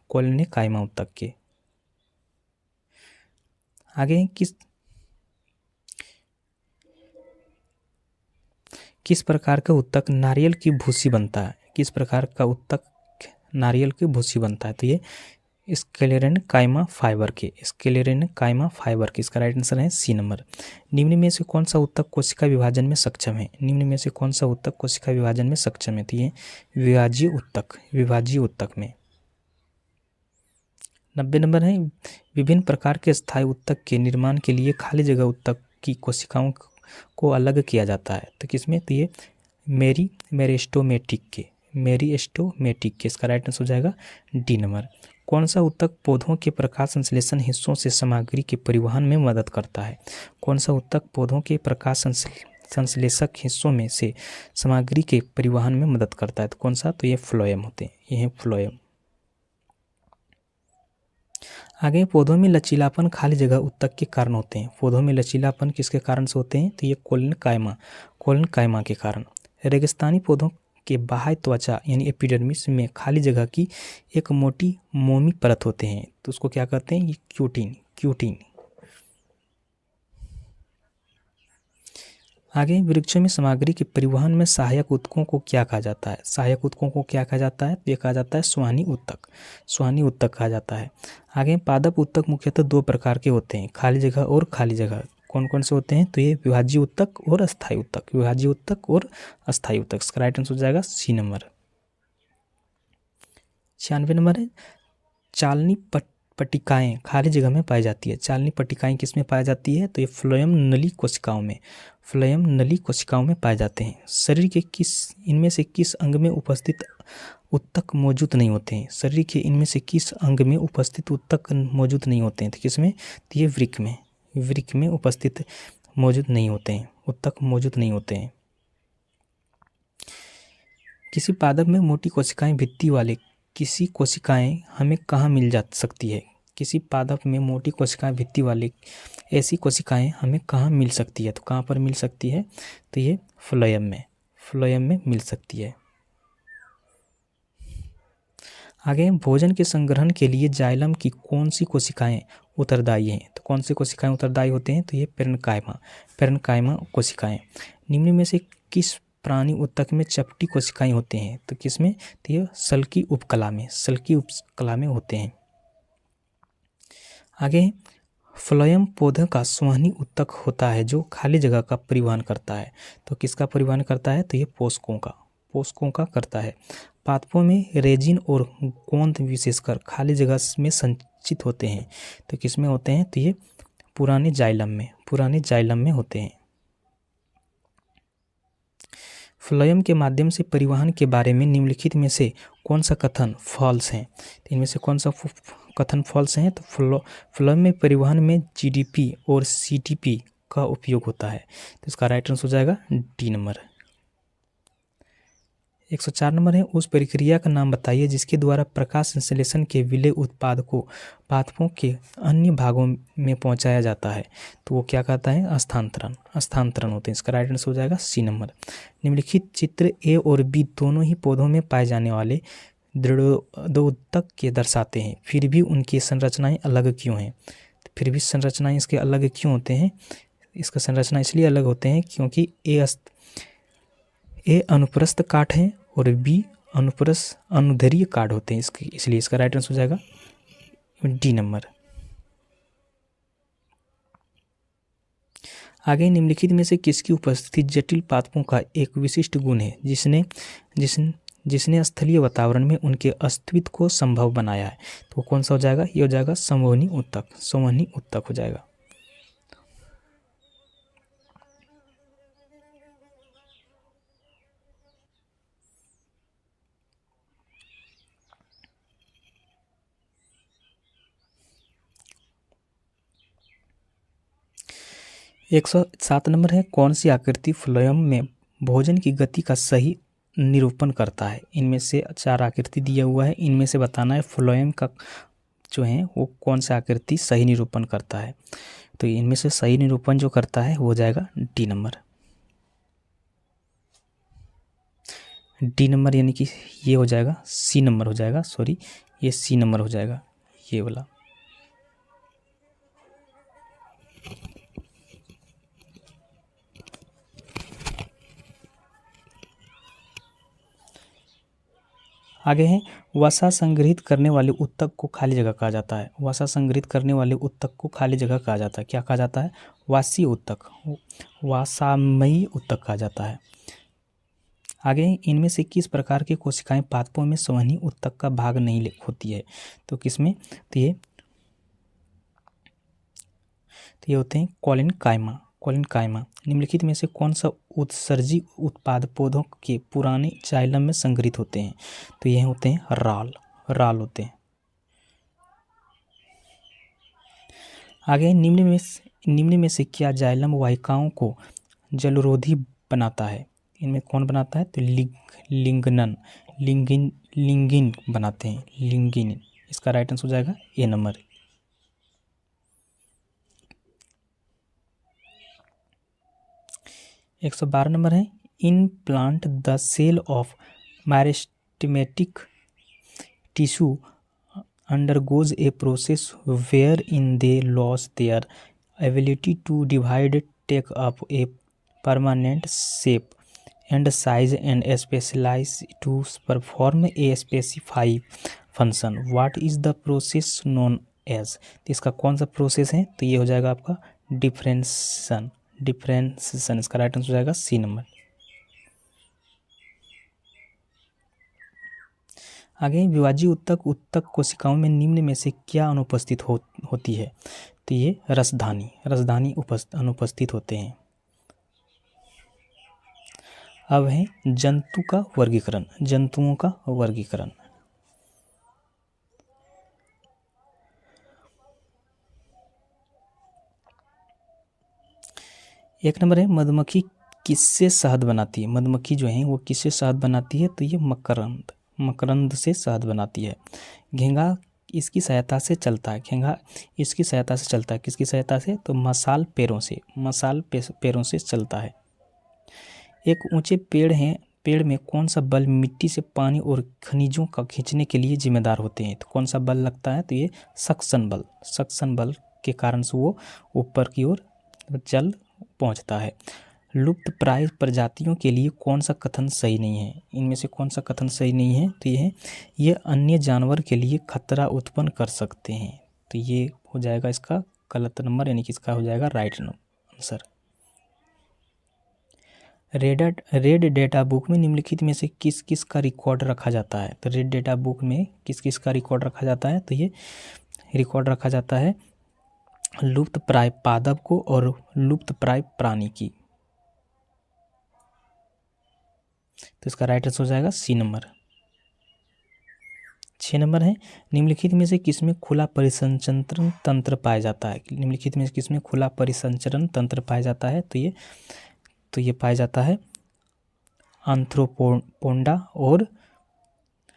कोलेनकाइमा उत्तक के। आगे किस प्रकार का उत्तक नारियल की भूसी बनता है? किस प्रकार का उत्तक नारियल की भूसी बनता है? तो ये स्क्लेरेनकाइमा फाइबर के, इसका राइट आंसर है सी नंबर। निम्न में से कौन सा उत्तक कोशिका विभाजन में सक्षम है? तो ये विभाजीय उत्तक में। 90 नंबर है विभिन्न प्रकार के स्थायी उत्तक के निर्माण के लिए खाली जगह उत्तक की कोशिकाओं को अलग किया जाता है, तो किसमें? तो ये मेरिस्टेमेटिक के, इसका राइट आंसर हो जाएगा डी नंबर। कौन सा उत्तक पौधों के प्रकाश संश्लेषण हिस्सों से सामग्री के परिवहन में मदद करता है? कौन सा उत्तक पौधों के प्रकाश संश्लेषक हिस्सों में से सामग्री के परिवहन में मदद करता है? तो कौन सा? तो ये फ्लोएम होते हैं, ये है फ्लोएम। आगे पौधों में लचीलापन खाली जगह उत्तक के कारण होते हैं, पौधों में लचीलापन किसके कारण से होते हैं? तो ये कोलेनकाइमा के कारण। रेगिस्तानी पौधों के बाह्य त्वचा यानी एपिडर्मिस में खाली जगह की एक मोटी मोमी परत होते हैं, तो उसको क्या कहते हैं? ये क्यूटिन। आगे वृक्षों में सामग्री के परिवहन में सहायक उत्तकों को क्या कहा जाता है? तो ये कहा जाता है स्वानी उत्तक कहा जाता है। आगे पादप उत्तक मुख्यतः 2 प्रकार के होते हैं, खाली जगह और खाली जगह। कौन कौन से होते हैं? तो ये विभाजीय उत्तक और अस्थायी उत्तक। इसका राइट आंसर हो जाएगा सी नंबर। 96 नंबर है चालनी पट्टिकाएं खाली जगह में पाई जाती है, चालनी पट्टिकाएं किस में पाई जाती है? तो ये फ्लोएम नली कोशिकाओं में पाए जाते हैं। शरीर के इनमें से किस अंग में उपस्थित उत्तक मौजूद नहीं होते हैं? शरीर के इनमें से किस अंग में उपस्थित उत्तक मौजूद नहीं होते हैं? तो किसमें? तो ये वृक्क में उपस्थित मौजूद नहीं होते हैं, उत्तक मौजूद नहीं होते हैं। किसी पादप में मोटी कोशिकाएं भित्ति वाले किसी कोशिकाएं हमें कहाँ मिल जा सकती है? किसी पादप में मोटी कोशिकाएं भित्ति वाले ऐसी कोशिकाएं हमें कहाँ मिल सकती है, तो कहाँ पर मिल सकती है, तो ये फ्लोएम में मिल सकती है। आगे भोजन के संग्रहण के लिए जाइलम की कौन सी कोशिकाएं उत्तरदायी हैं, तो कौन सी कोशिकाएं उत्तरदायी होते हैं, तो ये पेरेन्काइमा कोशिकाएं। निम्न में से किस प्राणी उत्तक में चपटी कोशिकाएं होते हैं, तो किसमें, तो ये सल्की उपकला में होते हैं। आगे फ्लोएम पौधे का संवहनी उत्तक होता है जो खाली जगह का परिवहन करता है, तो किसका परिवहन करता है, तो ये पोषकों का करता है। पादपों में रेजिन और गोंद विशेषकर खाली जगह में संचित होते हैं, तो किसमें होते हैं, तो ये पुराने जाइलम में होते हैं। फ्लोएम के माध्यम से परिवहन के बारे में निम्नलिखित में से कौन सा कथन फॉल्स है, तो इनमें से कौन सा कथन फॉल्स है, तो फ्लोएम में परिवहन में जीडीपी और सीटीपी का उपयोग होता है, तो इसका राइट आंसर हो जाएगा डी नंबर। 104 नंबर है, उस प्रक्रिया का नाम बताइए जिसके द्वारा प्रकाश संश्लेषण के विलेय उत्पाद को पादपों के अन्य भागों में पहुंचाया जाता है, तो वो क्या कहता है, स्थानांतरण होते हैं। इसका राइट आंसर हो जाएगा सी नंबर। निम्नलिखित चित्र ए और बी दोनों ही पौधों में पाए जाने वाले दृढ़ोत्तक के दर्शाते हैं, फिर भी उनकी संरचनाएं अलग क्यों हैं, फिर भी संरचनाएं इसके अलग क्यों होते हैं, इसका संरचना इसलिए अलग होते हैं क्योंकि ए अनुप्रस्थ काट है और बी अनुदैर्घ्य काट होते हैं, इसलिए इसका राइट आंसर हो जाएगा डी नंबर। आगे निम्नलिखित में से किसकी उपस्थिति जटिल पादपों का एक विशिष्ट गुण है जिसने स्थलीय वातावरण में उनके अस्तित्व को संभव बनाया है, तो कौन सा हो जाएगा, ये हो जाएगा संवहनी उत्तक हो जाएगा। एक 107 नंबर है, कौन सी आकृति फ्लोएम में भोजन की गति का सही निरूपण करता है। इनमें से 4 आकृति दिया हुआ है, इनमें से बताना है फ्लोएम का जो है वो कौन सा आकृति सही निरूपण करता है, तो इनमें से सही निरूपण जो करता है वो हो जाएगा डी नंबर। यानी कि ये हो जाएगा सी नंबर हो जाएगा, सॉरी ये सी नंबर हो जाएगा, ये वाला। आगे है, वसा संग्रहित करने वाले उत्तक को खाली जगह कहा जाता है। वसा संग्रहित करने वाले उत्तक को खाली जगह कहा जाता है, क्या कहा जाता है, वासी उत्तक, वासामयी उत्तक कहा जाता है। आगे इनमें से किस प्रकार की कोशिकाएं पादपों में संवहनी उत्तक का भाग नहीं होती है, तो किसमें, तो ये होते हैं कॉलिनकाइमा। निम्नलिखित में से कौन सा उत्सर्जी उत्पाद पौधों के पुराने जाइलम में संग्रहित होते हैं, तो ये होते हैं राल होते हैं। आगे निम्न में से क्या जाइलम वाहिकाओं को जलरोधी बनाता है, इनमें कौन बनाता है, तो लिग्निन बनाते हैं, लिग्निन। इसका राइट आंसर हो जाएगा ए नंबर। एक 112 नंबर है, in plant the cell of meristematic tissue undergoes a process wherein they lose their ability to divide, take up a permanent shape and size and specialize to perform a specified function. What is the process known as? तो इसका कौन सा process है, तो ये हो जाएगा आपका डिफरेंशिएशन। इसका राइट आंसर हो जाएगा सी नंबर। आगे विभाज्य उत्तक कोशिकाओं में निम्न में से क्या अनुपस्थित होती है, तो ये रसधानी अनुपस्थित होते हैं। अब है जंतुओं का वर्गीकरण। एक नंबर है, मधुमक्खी किससे शहद बनाती है, मधुमक्खी जो है वो किससे शहद बनाती है, तो ये मकरंद से शहद बनाती है। इसकी सहायता से चलता है। घेंघा इसकी सहायता से चलता है। किसकी सहायता से? तो मसाल पैरों से, पैरों से चलता है। एक ऊंचे पेड़ में कौन सा बल मिट्टी से पानी और खनिजों का खींचने के लिए जिम्मेदार होते हैं? तो कौन सा बल लगता है? तो ये सक्शन बल के कारण से वो ऊपर की ओर चल पहुंचता है। लुप्त प्राय प्रजातियों के लिए कौन सा कथन सही नहीं है? इनमें से कौन सा कथन सही नहीं है? तो ये अन्य जानवर के लिए खतरा उत्पन्न कर सकते हैं। तो ये हो जाएगा इसका गलत नंबर, यानी कि इसका हो जाएगा right answer. Red data book में निम्नलिखित में से किस किस का रिकॉर्ड रखा जाता है? तो रेड डेटा बुक में किस किस का रिकॉर्ड रखा जाता है? तो ये रिकॉर्ड रखा जाता है लुप्त प्राय पादप को और लुप्त प्राय प्राणी की। तो इसका राइट आंसर हो जाएगा सी नंबर। 6 नंबर है, निम्नलिखित में से किसमें खुला परिसंचरण तंत्र पाया जाता है? निम्नलिखित में से किसमें खुला परिसंचरण तंत्र पाया जाता है? तो ये पाया जाता है आंथ्रोपोडा और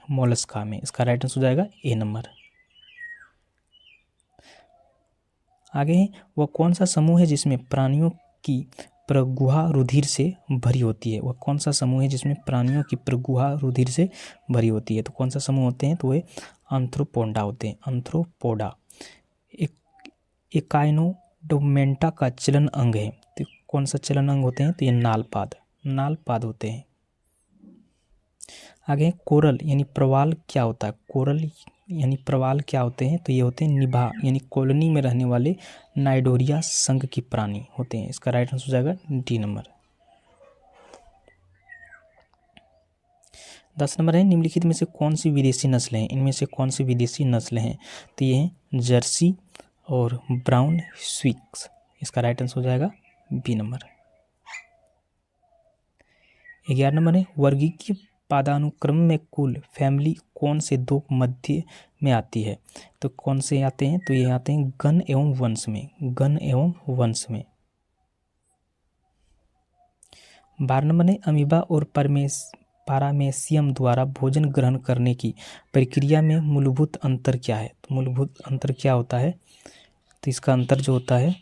मोलस्का में। इसका राइट आंसर हो जाएगा ए नंबर। आगे है, वह कौन सा समूह है जिसमें प्राणियों की प्रगुहा रुधिर से भरी होती है? वह कौन सा समूह है जिसमें प्राणियों की प्रगुहा रुधिर से भरी होती है? तो कौन सा समूह होते हैं? तो वे आंथ्रोपोडा होते हैं। आंथ्रोपोडा एकाइनोडोमेंटा का चलन अंग है। तो कौन सा चलन अंग होते हैं? तो ये नालपाद होते हैं। आगे कोरल यानी प्रवाल क्या होता है? कोरल यानी प्रवाल क्या होते हैं? तो ये होते हैं निभा यानी कॉलोनी में रहने वाले नाइडोरिया संघ की प्राणी होते हैं। इसका राइट आंसर हो जाएगा डी नंबर। 10 नंबर है, निम्नलिखित में से कौन सी विदेशी नस्लें हैं? इनमें से कौन सी विदेशी नस्लें हैं? तो ये हैं जर्सी और ब्राउन स्विक्स। इसका राइट आंसर हो जाएगा बी नंबर। 11 नंबर है, वर्गीय पदानुक्रम में कुल फैमिली कौन से दो मध्य में आती है? तो कौन से आते हैं? तो ये आते हैं गण एवं वंश में। 12 नंबर है, अमीबा और पारामेसियम द्वारा भोजन ग्रहण करने की प्रक्रिया में मूलभूत अंतर क्या है? तो मूलभूत अंतर क्या होता है? तो इसका अंतर जो होता है,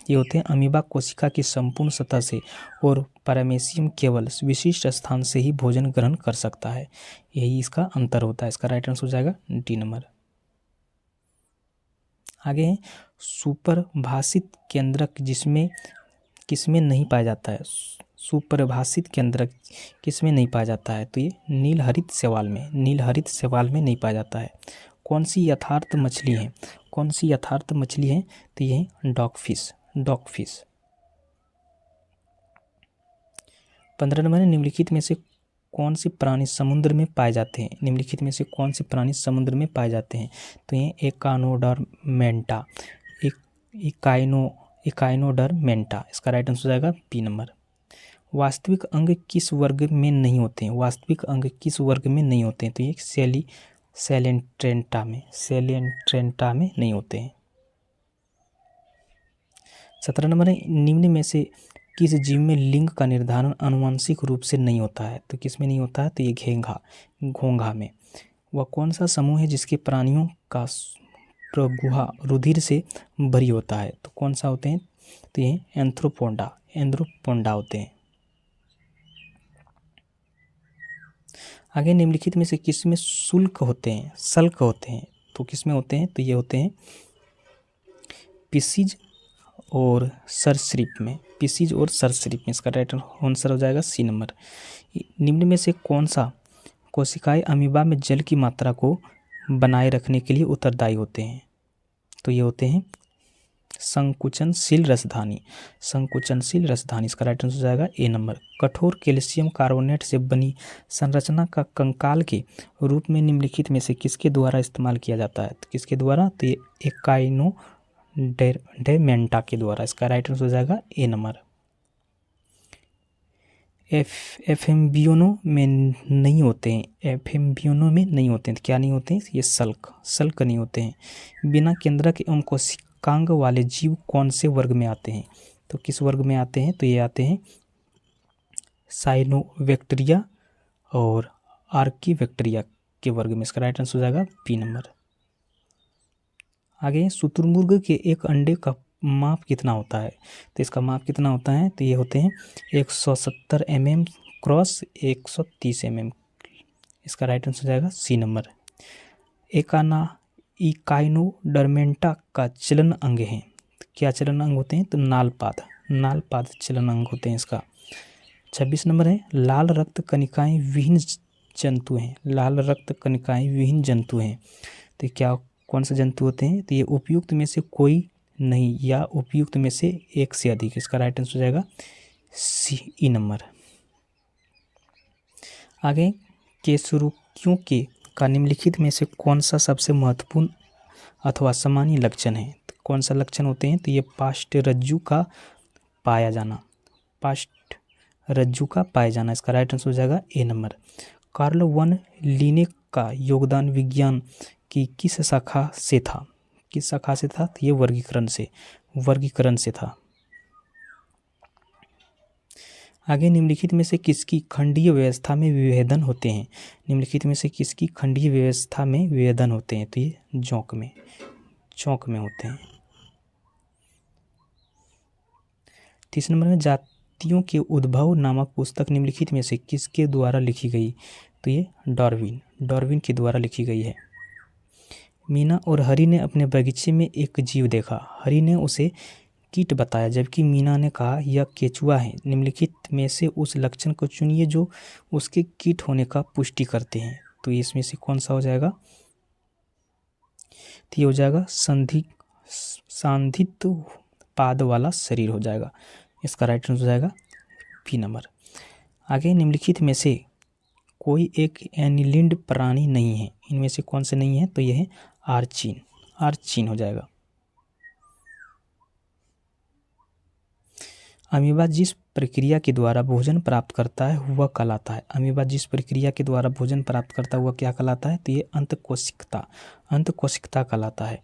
ये होते हैं अमीबा कोशिका की संपूर्ण सतह से और पैरामेसियम केवल विशिष्ट स्थान से ही भोजन ग्रहण कर सकता है। यही इसका अंतर होता है। इसका राइट आंसर हो जाएगा डी नंबर। आगे है, सुपरभाषित केंद्रक जिसमें किसमें नहीं पाया जाता है? सुपरभाषित केंद्रक किसमें नहीं पाया जाता है? तो ये नीलहरित शैवाल में नहीं पाया जाता है। कौन सी यथार्थ मछली है? तो ये डॉगफिश। 15 नंबर, निम्नलिखित में से कौन से प्राणी समुद्र में पाए जाते हैं? तो ये एकाइनोडर्मेंटा, इकाइनोडर्मेंटा। इसका राइट आंसर हो जाएगा बी नंबर। वास्तविक अंग किस वर्ग में नहीं होते हैं? तो ये सैलेंट्रेंटा में नहीं होते हैं। 17 नंबर है, निम्न में से किस जीव में लिंग का निर्धारण आनुवंशिक रूप से नहीं होता है? तो किसमें नहीं होता है? तो ये घोंघा में। वह कौन सा समूह है जिसके प्राणियों का प्रगुहा रुधिर से भरी होता है? तो कौन सा होते हैं? तो ये एंथ्रोपोडा होते हैं। आगे, निम्नलिखित में से किसमें सल्क होते हैं? तो किसमें होते हैं? तो ये होते हैं पिसीज और सरसरीप में। इसका राइट आंसर हो जाएगा सी नंबर। निम्न में से कौन सा कोशिकाएं अमीबा में जल की मात्रा को बनाए रखने के लिए उत्तरदायी होते हैं? तो ये होते हैं संकुचनशील रसधानी। इसका राइट आंसर हो जाएगा ए नंबर। कठोर कैल्शियम कार्बोनेट से बनी संरचना का कंकाल के रूप में निम्नलिखित में से किसके द्वारा इस्तेमाल किया जाता है? तो किसके द्वारा? तो ये एकाइनोडर्मेंटा के द्वारा। इसका राइट आंसर हो जाएगा ए नंबर। एफएम्बियोनो में नहीं होते हैं। तो क्या नहीं होते हैं? ये सल्क नहीं होते हैं। बिना केंद्रक एवं कोशिकांग वाले जीव कौन से वर्ग में आते हैं? तो किस वर्ग में आते हैं? तो ये आते हैं साइनोबैक्टीरिया और आर्कीबैक्टीरिया के वर्ग में। इसका राइट आंसर हो जाएगा बी नंबर। आगे शुतुरमुर्ग के एक अंडे का माप कितना होता है? तो इसका माप कितना होता है? तो ये होते हैं 170 mm क्रॉस 130 mm। इसका राइट आंसर हो जाएगा सी नंबर। इकाइनोडर्मेंटा का चलन अंग है। क्या चलन अंग होते हैं? तो नालपाद चलन अंग होते हैं इसका। 26 नंबर है लाल रक्त कणिकाएं विहीन जंतु हैं। लाल रक्त कणिकाएं विहीन जंतु हैं। तो क्या कौन सा जंतु होते हैं? तो ये उपयुक्त में से कोई नहीं या उपयुक्त में से एक से अधिक। इसका राइट आंसर हो जाएगा सी नंबर। आगे केसरुकियों के का निम्नलिखित में से कौन सा सबसे महत्वपूर्ण अथवा सामान्य लक्षण है? तो कौन सा लक्षण होते हैं? तो ये पाष्टरज्जु का पाया जाना। पाष्टरज्जु का पाया जाना। इसका राइट आंसर हो जाएगा ए नंबर। कार्ल वन लीने का योगदान विज्ञान की किस शाखा से था? किस शाखा से था? तो ये वर्गीकरण से था। आगे निम्नलिखित में से किसकी खंडीय व्यवस्था में विभेदन होते हैं? निम्नलिखित में से किसकी खंडीय व्यवस्था में विभेदन होते हैं? तो ये जोंक में होते हैं। 30 नंबर में जातियों के उद्भव नामक पुस्तक निम्नलिखित में से किसके द्वारा लिखी गई? तो ये डार्विन के द्वारा लिखी गई है। मीना और हरी ने अपने बगीचे में एक जीव देखा। हरी ने उसे कीट बताया जबकि मीना ने कहा यह केचुआ है। निम्नलिखित में से उस लक्षण को चुनिए जो उसके कीट होने का पुष्टि करते हैं। तो इसमें से कौन सा हो जाएगा? तो ये हो जाएगा सांधित पाद वाला शरीर हो जाएगा। इसका राइट आंसर हो जाएगा बी नंबर। आगे निम्नलिखित में से कोई एक एनिलिड प्राणी नहीं है। इनमें से कौन से नहीं है? तो यह है आर्चीन हो जाएगा। अमीबा जिस प्रक्रिया के द्वारा भोजन प्राप्त करता है वह कहलाता है। अमीबा जिस प्रक्रिया के द्वारा भोजन प्राप्त करता है वह क्या कहलाता है? तो ये अंतःकोशिकता कहलाता है।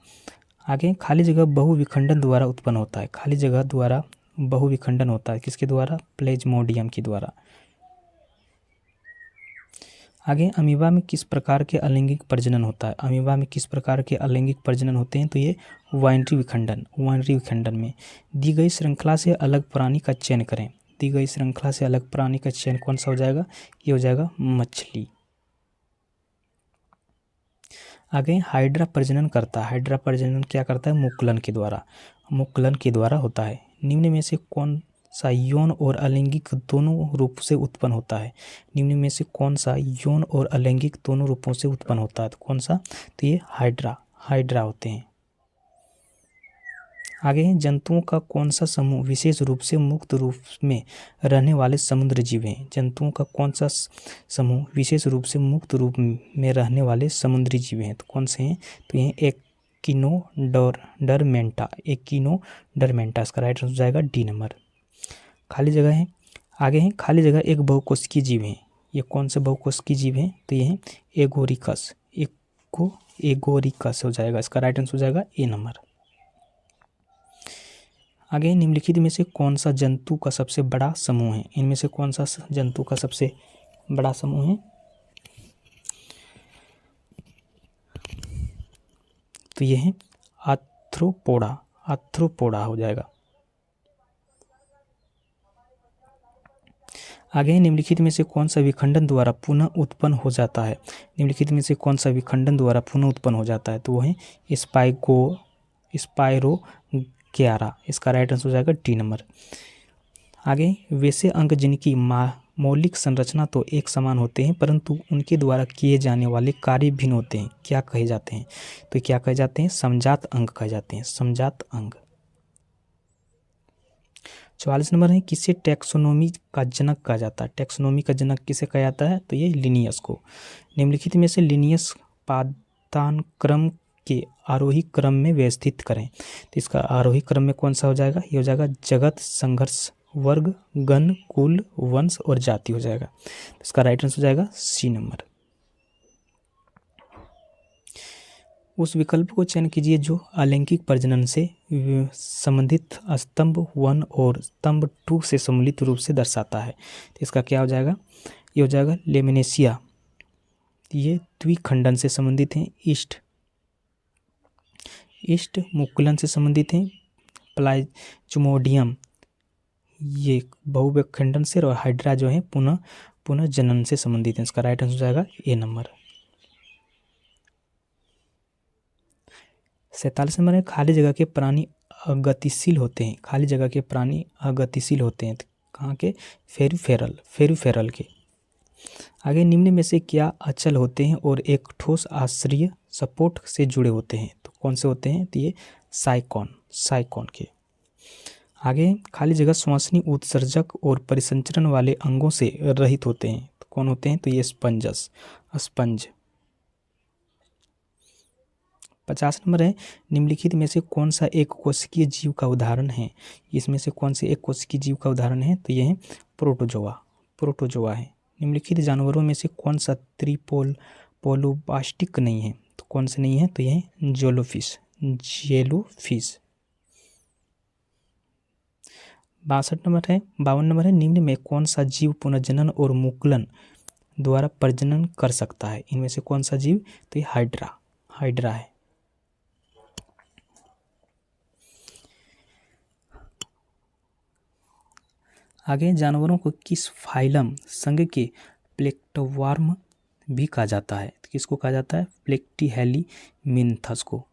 आगे खाली जगह बहुविखंडन द्वारा उत्पन्न होता है। खाली जगह द्वारा बहुविखंडन होता है किसके द्वारा? प्लेज्मोडियम के द्वारा। आगे अमीबा में किस प्रकार के अलैंगिक प्रजनन होता है? अमीबा में किस प्रकार के अलैंगिक प्रजनन होते हैं? तो ये वाइनरी विखंडन में। दी गई श्रृंखला से अलग प्राणी का चयन करें। दी गई श्रृंखला से अलग प्राणी का चयन कौन सा हो जाएगा? ये हो जाएगा मछली। आगे हाइड्रा प्रजनन करता है। हाइड्रा प्रजनन क्या करता है? मुकुलन के द्वारा होता है। निम्न में से कौन सा यौन और अलैंगिक दोनों रूप से उत्पन्न होता है? निम्न में से कौन सा यौन और अलैंगिक दोनों रूपों से उत्पन्न होता है? तो कौन सा? तो ये हाइड्रा होते हैं। आगे जंतुओं का कौन सा समूह विशेष रूप से मुक्त रूप में रहने वाले समुद्र जीव हैं? जंतुओं का कौन सा समूह विशेष रूप से मुक्त रूप में रहने वाले समुद्री जीव हैं? तो कौन से हैं? तो ये एकिनोडर्मेंटा। इसका राइट आंसर हो जाएगा डी नंबर। खाली जगह है। आगे है खाली जगह एक बहुकोशिकीय जीव है। ये कौन से बहुकोशिकीय जीव हैं? तो ये है एगोरिकस हो जाएगा। इसका राइट आंसर हो जाएगा ए नंबर। आगे निम्नलिखित में से कौन सा जंतु का सबसे बड़ा समूह है? इनमें से कौन सा जंतु का सबसे बड़ा समूह है? तो ये है आर्थ्रोपोडा हो जाएगा। आगे निम्नलिखित में से कौन सा विखंडन द्वारा पुनः उत्पन्न हो जाता है? निम्नलिखित में से कौन सा विखंडन द्वारा पुनः उत्पन्न हो जाता है? तो वो है स्पाइरोग्यारा। इसका राइट आंसर हो जाएगा डी नंबर। आगे वैसे अंग जिनकी मौलिक संरचना तो एक समान होते हैं परंतु उनके द्वारा किए जाने वाले कार्य भिन्न होते हैं, क्या कहे जाते हैं? तो क्या कहे जाते हैं? समजात अंग कहे जाते हैं। समजात अंग। 44 नंबर है किसे टैक्सोनॉमी का जनक कहा जाता है? टैक्सोनॉमी का जनक किसे कहा जाता है? तो ये लिनियस को। निम्नलिखित में से लिनियस पादानुक्रम के आरोही क्रम में व्यवस्थित करें। तो इसका आरोही क्रम में कौन सा हो जाएगा? ये हो जाएगा जगत, संघर्ष, वर्ग, गण, कुल, वंश और जाति हो जाएगा। तो इसका राइट आंसर हो जाएगा सी नंबर। उस विकल्प को चयन कीजिए जो अलैंगिक प्रजनन से संबंधित स्तंभ 1 और स्तंभ 2 से सम्मिलित रूप से दर्शाता है। तो इसका क्या हो जाएगा? ये हो जाएगा लेमिनेशिया। ये द्विखंडन से संबंधित हैं। ईस्ट मुकुलन से संबंधित हैं। प्लाज्मोडियम ये बहुविखंडन से, और हाइड्रा जो है पुनः जनन से संबंधित है। इसका राइट आंसर हो जाएगा ए नंबर। 47 नंबर है, खाली जगह के प्राणी अगतिशील होते हैं। खाली जगह के प्राणी अगतिशील होते हैं, कहाँ के? फेरिफेरल के। आगे, निम्न में से क्या अचल होते हैं और एक ठोस आश्रय सपोर्ट से जुड़े होते हैं? तो कौन से होते हैं? तो ये साइकॉन के। आगे, खाली जगह श्वसनी उत्सर्जक और परिसंचरण वाले अंगों से रहित होते हैं। तो कौन होते हैं? तो ये स्पंज। 50 नंबर है, निम्नलिखित में से कौन सा एक कोशिकीय जीव का उदाहरण है? इसमें से कौन से एक कोशिकीय जीव का उदाहरण है? तो यह है प्रोटोजोआ है। निम्नलिखित जानवरों में से कौन सा पोलोबास्टिक नहीं है? तो कौन से नहीं है? तो यह है जेलोफिश। 52 नंबर है, निम्न में कौन सा जीव पुनर्जनन और मुकुलन द्वारा प्रजनन कर सकता है? इनमें से कौन सा जीव? तो ये हाइड्रा है। आगे, जानवरों को किस फाइलम संघ के प्लेक्टोवार्म भी कहा जाता है? तो किसको कहा जाता है? प्लेटीहेलीमिन्थस को।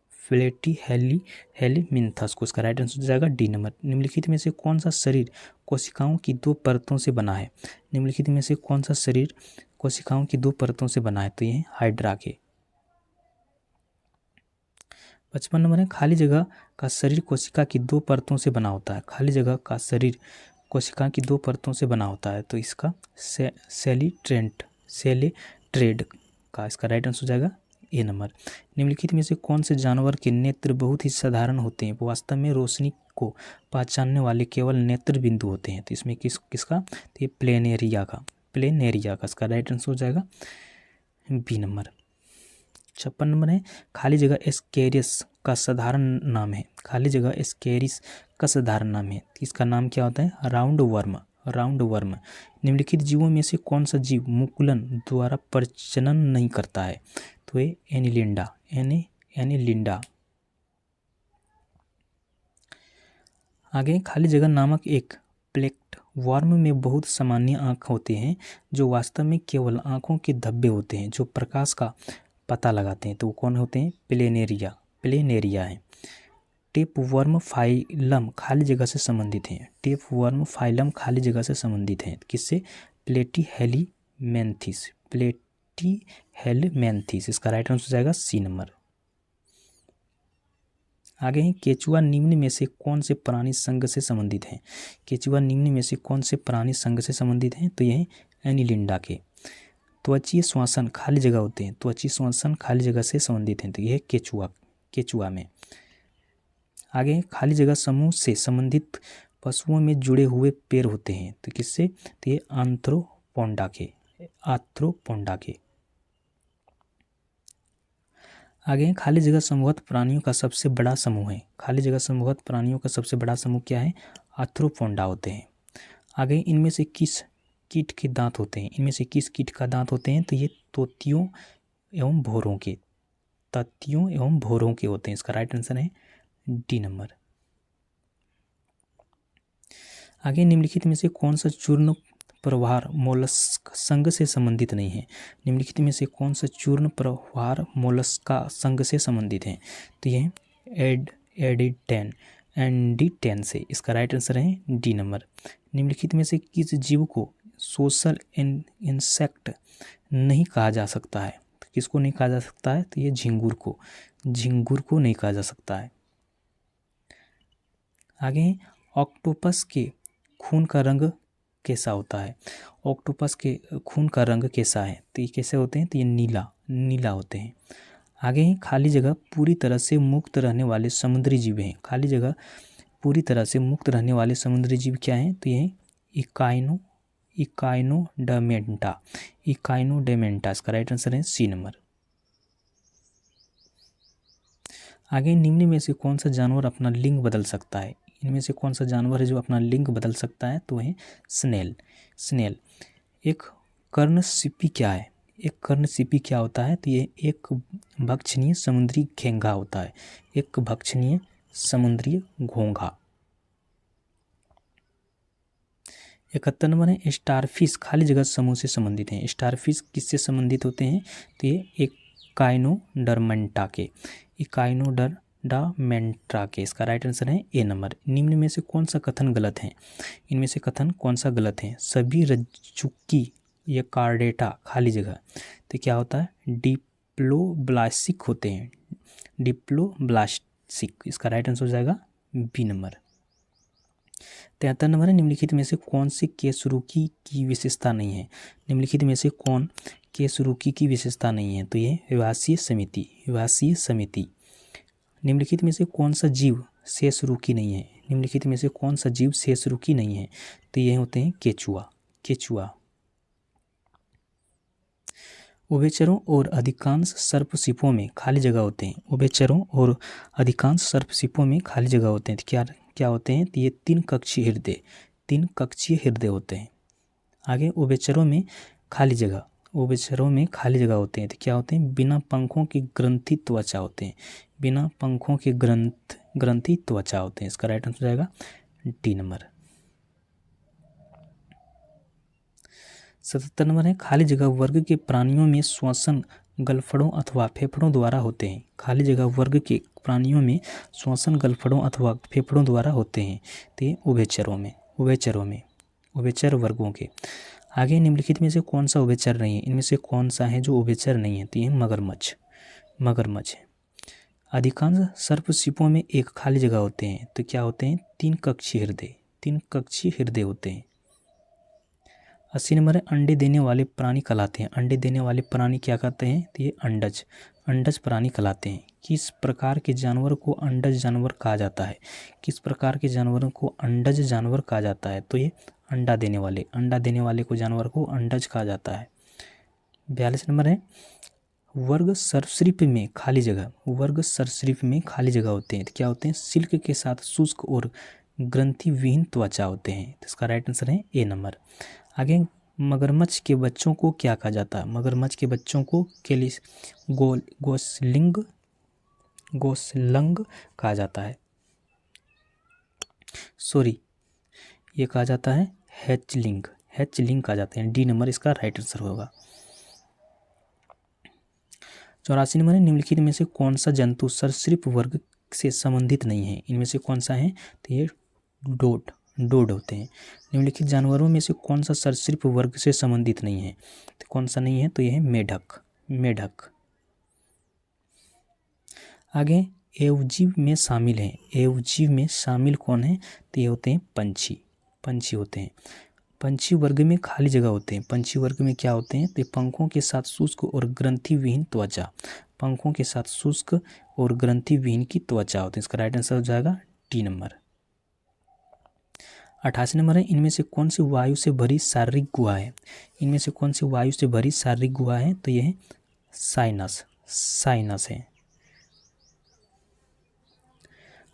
इसका राइट आंसर हो जाएगा डी नंबर। निम्नलिखित में से कौन सा शरीर कोशिकाओं की 2 परतों से बना है? निम्नलिखित में से कौन सा शरीर कोशिकाओं की 2 परतों से बना है? तो ये हाइड्रा के। 55 नंबर है, खाली जगह का शरीर कोशिका की 2 परतों से बना होता है। खाली जगह का शरीर कोशिका की 2 परतों से बना होता है, तो इसका सेलीट्रेड का। इसका राइट आंसर हो जाएगा ए नंबर। निम्नलिखित में से कौन से जानवर के नेत्र बहुत ही साधारण होते हैं? वो वास्तव में रोशनी को पहचानने वाले केवल नेत्र बिंदु होते हैं। तो इसमें किसका? तो ये प्लेनेरिया का। इसका राइट आंसर हो जाएगा बी नंबर। 56 नंबर है, खाली जगह एस्केरिस का साधारण नाम है। खाली जगह एस्केरिस का साधारण नाम है, इसका नाम क्या होता है? Round worm. निम्नलिखित जीवों में से कौन सा जीव मुकुलन द्वारा प्रजनन नहीं करता है? तो ये एनीलिंडा। आगे, खाली जगह नामक एक प्लेक्टवर्म में बहुत सामान्य आँख होते हैं, जो वास्तव में केवल आँखों के धब्बे होते हैं जो प्रकाश का पता लगाते हैं। तो वो कौन होते हैं? प्लेनेरिया है। टेपवर्म फाइलम खाली जगह से संबंधित हैं। किससे? प्लेटीहेलमेंथिस। इसका राइट आंसर हो जाएगा सी नंबर। आगे हैं, केचुआ निम्न में से कौन से प्राणी संघ से संबंधित हैं? तो ये हैं एनीलिंडा के। त्वचीय श्वसन खाली जगह होते हैं। खाली जगह से संबंधित हैं, तो यह केचुआ में। आगे, खाली जगह समूह से संबंधित पशुओं में जुड़े हुए पैर होते हैं, तो किससे? तो ये आर्थ्रोपोडा के। आगे, खाली जगह समूहत प्राणियों का सबसे बड़ा समूह है। क्या है? आर्थ्रोपोडा होते हैं। आगे, इनमें से किस कीट के दांत होते हैं? तो ये तोतियों एवं भौरों के होते हैं। इसका राइट आंसर है डी नंबर। आगे, निम्नलिखित में से कौन सा चूर्ण प्रवाह मोलस्क संघ से संबंधित नहीं है? मोलस्का संघ से संबंधित है, तो ये एंडीटेन से। इसका राइट आंसर है डी नंबर। निम्नलिखित में से किस जीव को सोशल इंसेक्ट नहीं कहा जा सकता है? तो किसको नहीं कहा जा सकता है? तो ये झिंगुर को नहीं कहा जा सकता है। आगे, ऑक्टोपस के खून का रंग कैसा होता है? तो ये कैसे होते हैं? तो ये नीला होते हैं। आगे, खाली जगह पूरी तरह से मुक्त रहने वाले समुद्री जीव हैं। क्या हैं? तो ये इकाइनोडेमेंटा। इसका राइट आंसर है सी नंबर। आगे, निम्न में से कौन सा जानवर अपना लिंग बदल सकता है? इनमें से कौन सा जानवर है जो अपना लिंग बदल सकता है? तो है स्नेल। एक कर्णसिपी क्या है? एक कर्णसिपी क्या होता है? तो ये एक भक्षणीय समुद्री घोंघा होता है, एक भक्षणीय समुद्री घोंघा। 71 नंबर है स्टारफिश खाली जगह समूह से संबंधित हैं। स्टारफिश किससे संबंधित होते हैं? तो ये इकाइनोडर्मेंटा के, इकाइनोडर्मेंटा के। इसका राइट आंसर है ए नंबर। निम्न में से कौन सा कथन गलत है? इनमें से कथन कौन सा गलत है? सभी रज्जुकी या कार्डेटा खाली जगह, तो क्या होता है? डिप्लोब्लास्टिक होते हैं, डिप्लोब्लास्टिक। इसका राइट आंसर हो जाएगा बी नंबर। 73 नंबर है निम्नलिखित में से कौन से केसरुकी की विशेषता नहीं है? निम्नलिखित में से कौन केसरुकी की विशेषता नहीं है? तो ये विभाषीय समिति, विभाषीय समिति। निम्नलिखित में से कौन सा जीव शेषरुकी नहीं है? निम्नलिखित में से कौन सा जीव शेषरुकी नहीं है? तो ये होते हैं केचुआ, केचुआ। उभयचरों और अधिकांश सर्पसीपों में खाली जगह होते हैं। उभयचरों और अधिकांश सर्पसीपों में खाली जगह होते हैं। तो क्या होते हैं? तो ये 3 कक्षीय हृदय, 3 कक्षीय हृदय होते हैं। आगे उभयचरों में खाली जगह, उभयचरों में खाली जगह होते हैं। तो क्या होते हैं? बिना पंखों की ग्रंथि त्वचा होते हैं, बिना पंखों के ग्रंथि त्वचा होते हैं। इसका राइट आंसर हो जाएगा डी नंबर। 77 नंबर है खाली जगह वर्ग के प्राणियों में श्वसन गलफड़ों अथवा फेफड़ों द्वारा होते हैं। खाली जगह वर्ग के प्राणियों में श्वसन गलफड़ों अथवा फेफड़ों द्वारा होते हैं। तो ये उभयचरों में, उभयचर वर्गों के। आगे निम्नलिखित में से कौन सा उभयचर नहीं है? इनमें से कौन सा है जो उभयचर नहीं है? तो ये मगरमच्छ, मगरमच्छ है। अधिकांश सर्पसीपों में एक खाली जगह होते हैं। तो क्या होते हैं? 3 कक्षीय हृदय, 3 कक्षीय हृदय होते हैं। 80 नंबर है अंडे देने वाले प्राणी कहलाते हैं। अंडे देने वाले प्राणी क्या कहते हैं? तो ये अंडज, अंडज प्राणी कहलाते हैं। किस प्रकार के जानवर को अंडज जानवर कहा जाता है? किस प्रकार के जानवरों को अंडज जानवर कहा जाता है? तो ये अंडा देने वाले, अंडा देने वाले को जानवर को अंडज कहा जाता है। 42 नंबर है वर्ग सरीसृप में खाली जगह, वर्ग सरीसृप में खाली जगह होते हैं। तो क्या होते हैं? सिल्क के साथ शुष्क और ग्रंथि विहीन त्वचा होते हैं। तो इसका राइट आंसर है ए नंबर। आगे मगरमच्छ के बच्चों को क्या कहा जाता है? मगरमच्छ के बच्चों को गोसलंग कहा जाता है। सॉरी, ये कहा जाता है हैचलिंग, हैचलिंग कहा जाता है। डी नंबर इसका राइट आंसर होगा। 84 नंबर है निम्नलिखित में से कौन सा जंतु सरीसृप वर्ग से संबंधित नहीं है? इनमें से कौन सा है? तो ये डोड होते हैं। निम्नलिखित जानवरों में से कौन सा सरीसृप वर्ग से संबंधित नहीं है? तो कौन सा नहीं है? तो यह है मेढक, मेढक। आगे एवजीव में शामिल हैं। एवजीव में शामिल कौन है? तो ये होते हैं पंछी, पंछी होते हैं। पंछी वर्ग में खाली जगह होते हैं। पंछी वर्ग में क्या होते हैं? तो पंखों के साथ शुष्क और ग्रंथि विहीन त्वचा, पंखों के साथ शुष्क और ग्रंथि विहीन की त्वचा होती है। इसका राइट आंसर हो जाएगा डी नंबर। 88 नंबर है इनमें से कौन सी वायु से भरी शारीरिक गुहा है? इनमें से कौन सी वायु से भरी शारीरिक गुहा है? तो यह है साइनस, साइनस है।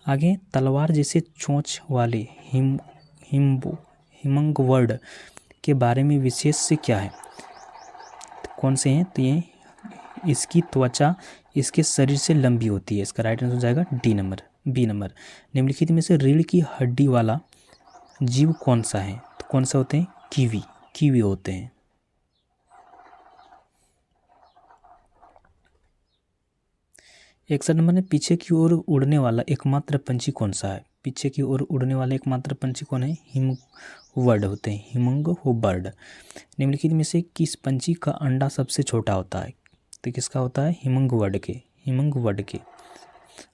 आगे तलवार जैसे चोंच वाले हिमंगबर्ड के बारे में विशेष से क्या है? तो कौन से हैं? तो ये इसकी त्वचा इसके शरीर से लंबी होती है। इसका राइट आंसर हो जाएगा डी नंबर, बी नंबर। निम्नलिखित में से रीढ़ की हड्डी वाला जीव कौन सा है? तो कौन सा होते हैं? कीवी, कीवी होते हैं। एक नंबर में पीछे की ओर उड़ने वाला एकमात्र पंछी कौन सा है? पीछे की ओर उड़ने वाला एकमात्र पंछी कौन है? हिमंगबर्ड होते हैं, हिमंगबर्ड। निम्नलिखित में से किस पंछी का अंडा सबसे छोटा होता है? तो किसका होता है? हिमंगबर्ड के, हिमंगबर्ड के।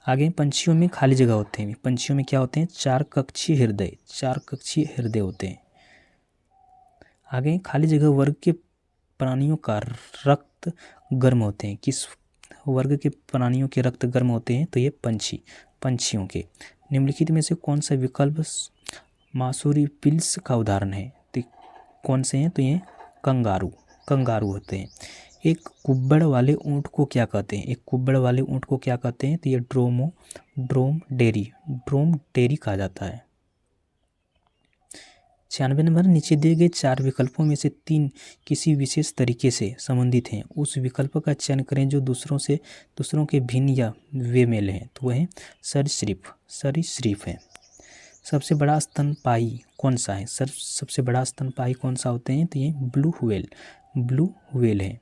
आगे पंछियों में खाली जगह होते हैं। पंछियों में क्या होते हैं? 4 कक्षीय हृदय, 4 कक्षीय हृदय होते हैं। आगे खाली जगह वर्ग के प्राणियों का रक्त गर्म होते हैं। किस वर्ग के प्राणियों के रक्त गर्म होते हैं? तो ये पंछियों के। निम्नलिखित में से कौन सा विकल्प मार्सुपियल्स का उदाहरण है? तो कौन से हैं? तो ये कंगारू, कंगारू होते हैं। एक कुब्बड़ वाले ऊँट को क्या कहते हैं? एक कुब्बड़ वाले ऊँट को क्या कहते हैं? तो ये ड्रोमडेरी कहा जाता है। 96 नंबर, नीचे दिए गए 4 विकल्पों में से 3 किसी विशेष तरीके से संबंधित हैं, उस विकल्प का चयन करें जो दूसरों के भिन्न या बेमेल हैं। तो वह है सरीसृप है। सबसे बड़ा स्तनपायी कौन सा है? सबसे बड़ा स्तनपायी कौन सा होते हैं? तो ये ब्लू व्हेल है।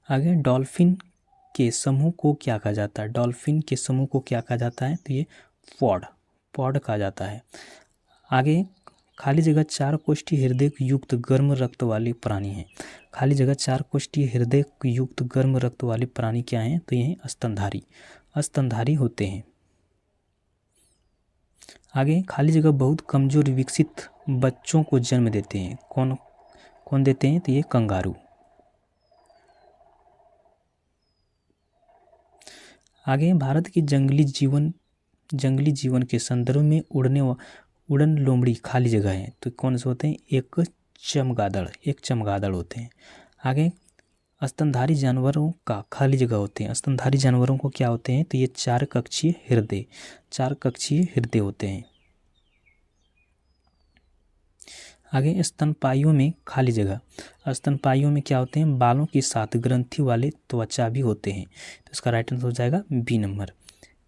आगे, डॉल्फिन के समूह को क्या कहा जाता है? डॉल्फिन के समूह को क्या कहा जाता है? तो ये पॉड कहा जाता है। आगे, खाली जगह 4 कोष्ठीय हृदय युक्त गर्म रक्त वाले प्राणी हैं। खाली जगह 4 कोष्ठीय हृदय युक्त गर्म रक्त वाले प्राणी क्या हैं? तो ये स्तनधारी होते हैं। आगे, खाली जगह बहुत कमजोर विकसित बच्चों को जन्म देते हैं। कौन देते हैं? तो ये कंगारू। आगे, भारत की जंगली जीवन के संदर्भ में उड़न लोमड़ी खाली जगह है। तो कौन से होते हैं? एक चमगादड़ होते हैं। आगे, स्तनधारी जानवरों का खाली जगह होते हैं। स्तनधारी जानवरों को क्या होते हैं? तो ये 4 कक्षीय हृदय होते हैं। आगे, स्तनपाइयों में खाली जगह। स्तनपाइयों में क्या होते हैं? बालों के साथ ग्रंथि वाले त्वचा भी होते हैं। तो इसका राइट आंसर हो जाएगा बी नंबर।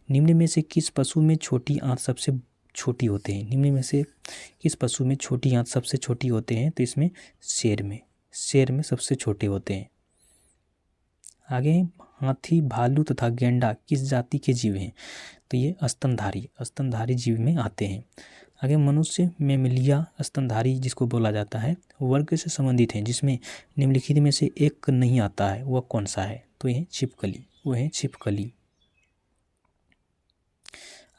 निम्न में से किस पशु में छोटी आंत सबसे छोटी होते हैं? निम्न में से किस पशु में छोटी आंत सबसे छोटी होते हैं? तो इसमें शेर में सबसे छोटे होते हैं। आगे, हाथी, भालू तथा गेंडा किस जाति के जीव हैं? तो ये स्तनधारी जीव में आते हैं। आगे, मनुष्य मैमेलिया स्तनधारी जिसको बोला जाता है वर्ग से संबंधित हैं, जिसमें निम्नलिखित में से एक नहीं आता है, वह कौन सा है? तो यह छिपकली।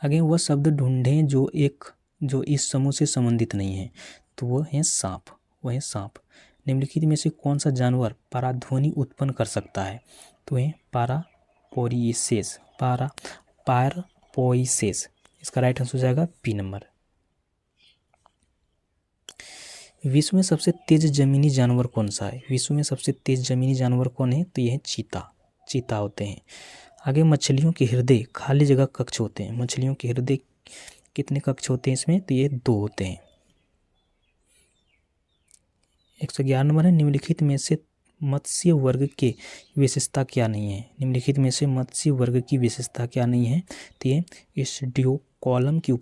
आगे, वह शब्द ढूंढें जो इस समूह से संबंधित नहीं है। तो वह है सांप। निम्नलिखित में से कौन सा जानवर पराध्वनि उत्पन्न कर सकता है? तो है पारापोइसेस। इसका राइट आंसर हो जाएगा बी नंबर। विश्व में सबसे तेज जमीनी जानवर कौन सा है? विश्व में सबसे तेज जमीनी जानवर कौन है? तो यह है चीता होते हैं। आगे, मछलियों के हृदय खाली जगह कक्ष होते हैं। मछलियों के हृदय कितने कक्ष होते हैं इसमें? तो ये 2 होते हैं। 111 नंबर है, निम्नलिखित में से मत्स्य वर्ग की विशेषता क्या नहीं है? निम्नलिखित में से मत्स्य वर्ग की विशेषता क्या नहीं है? तो ये स्टोकॉलम की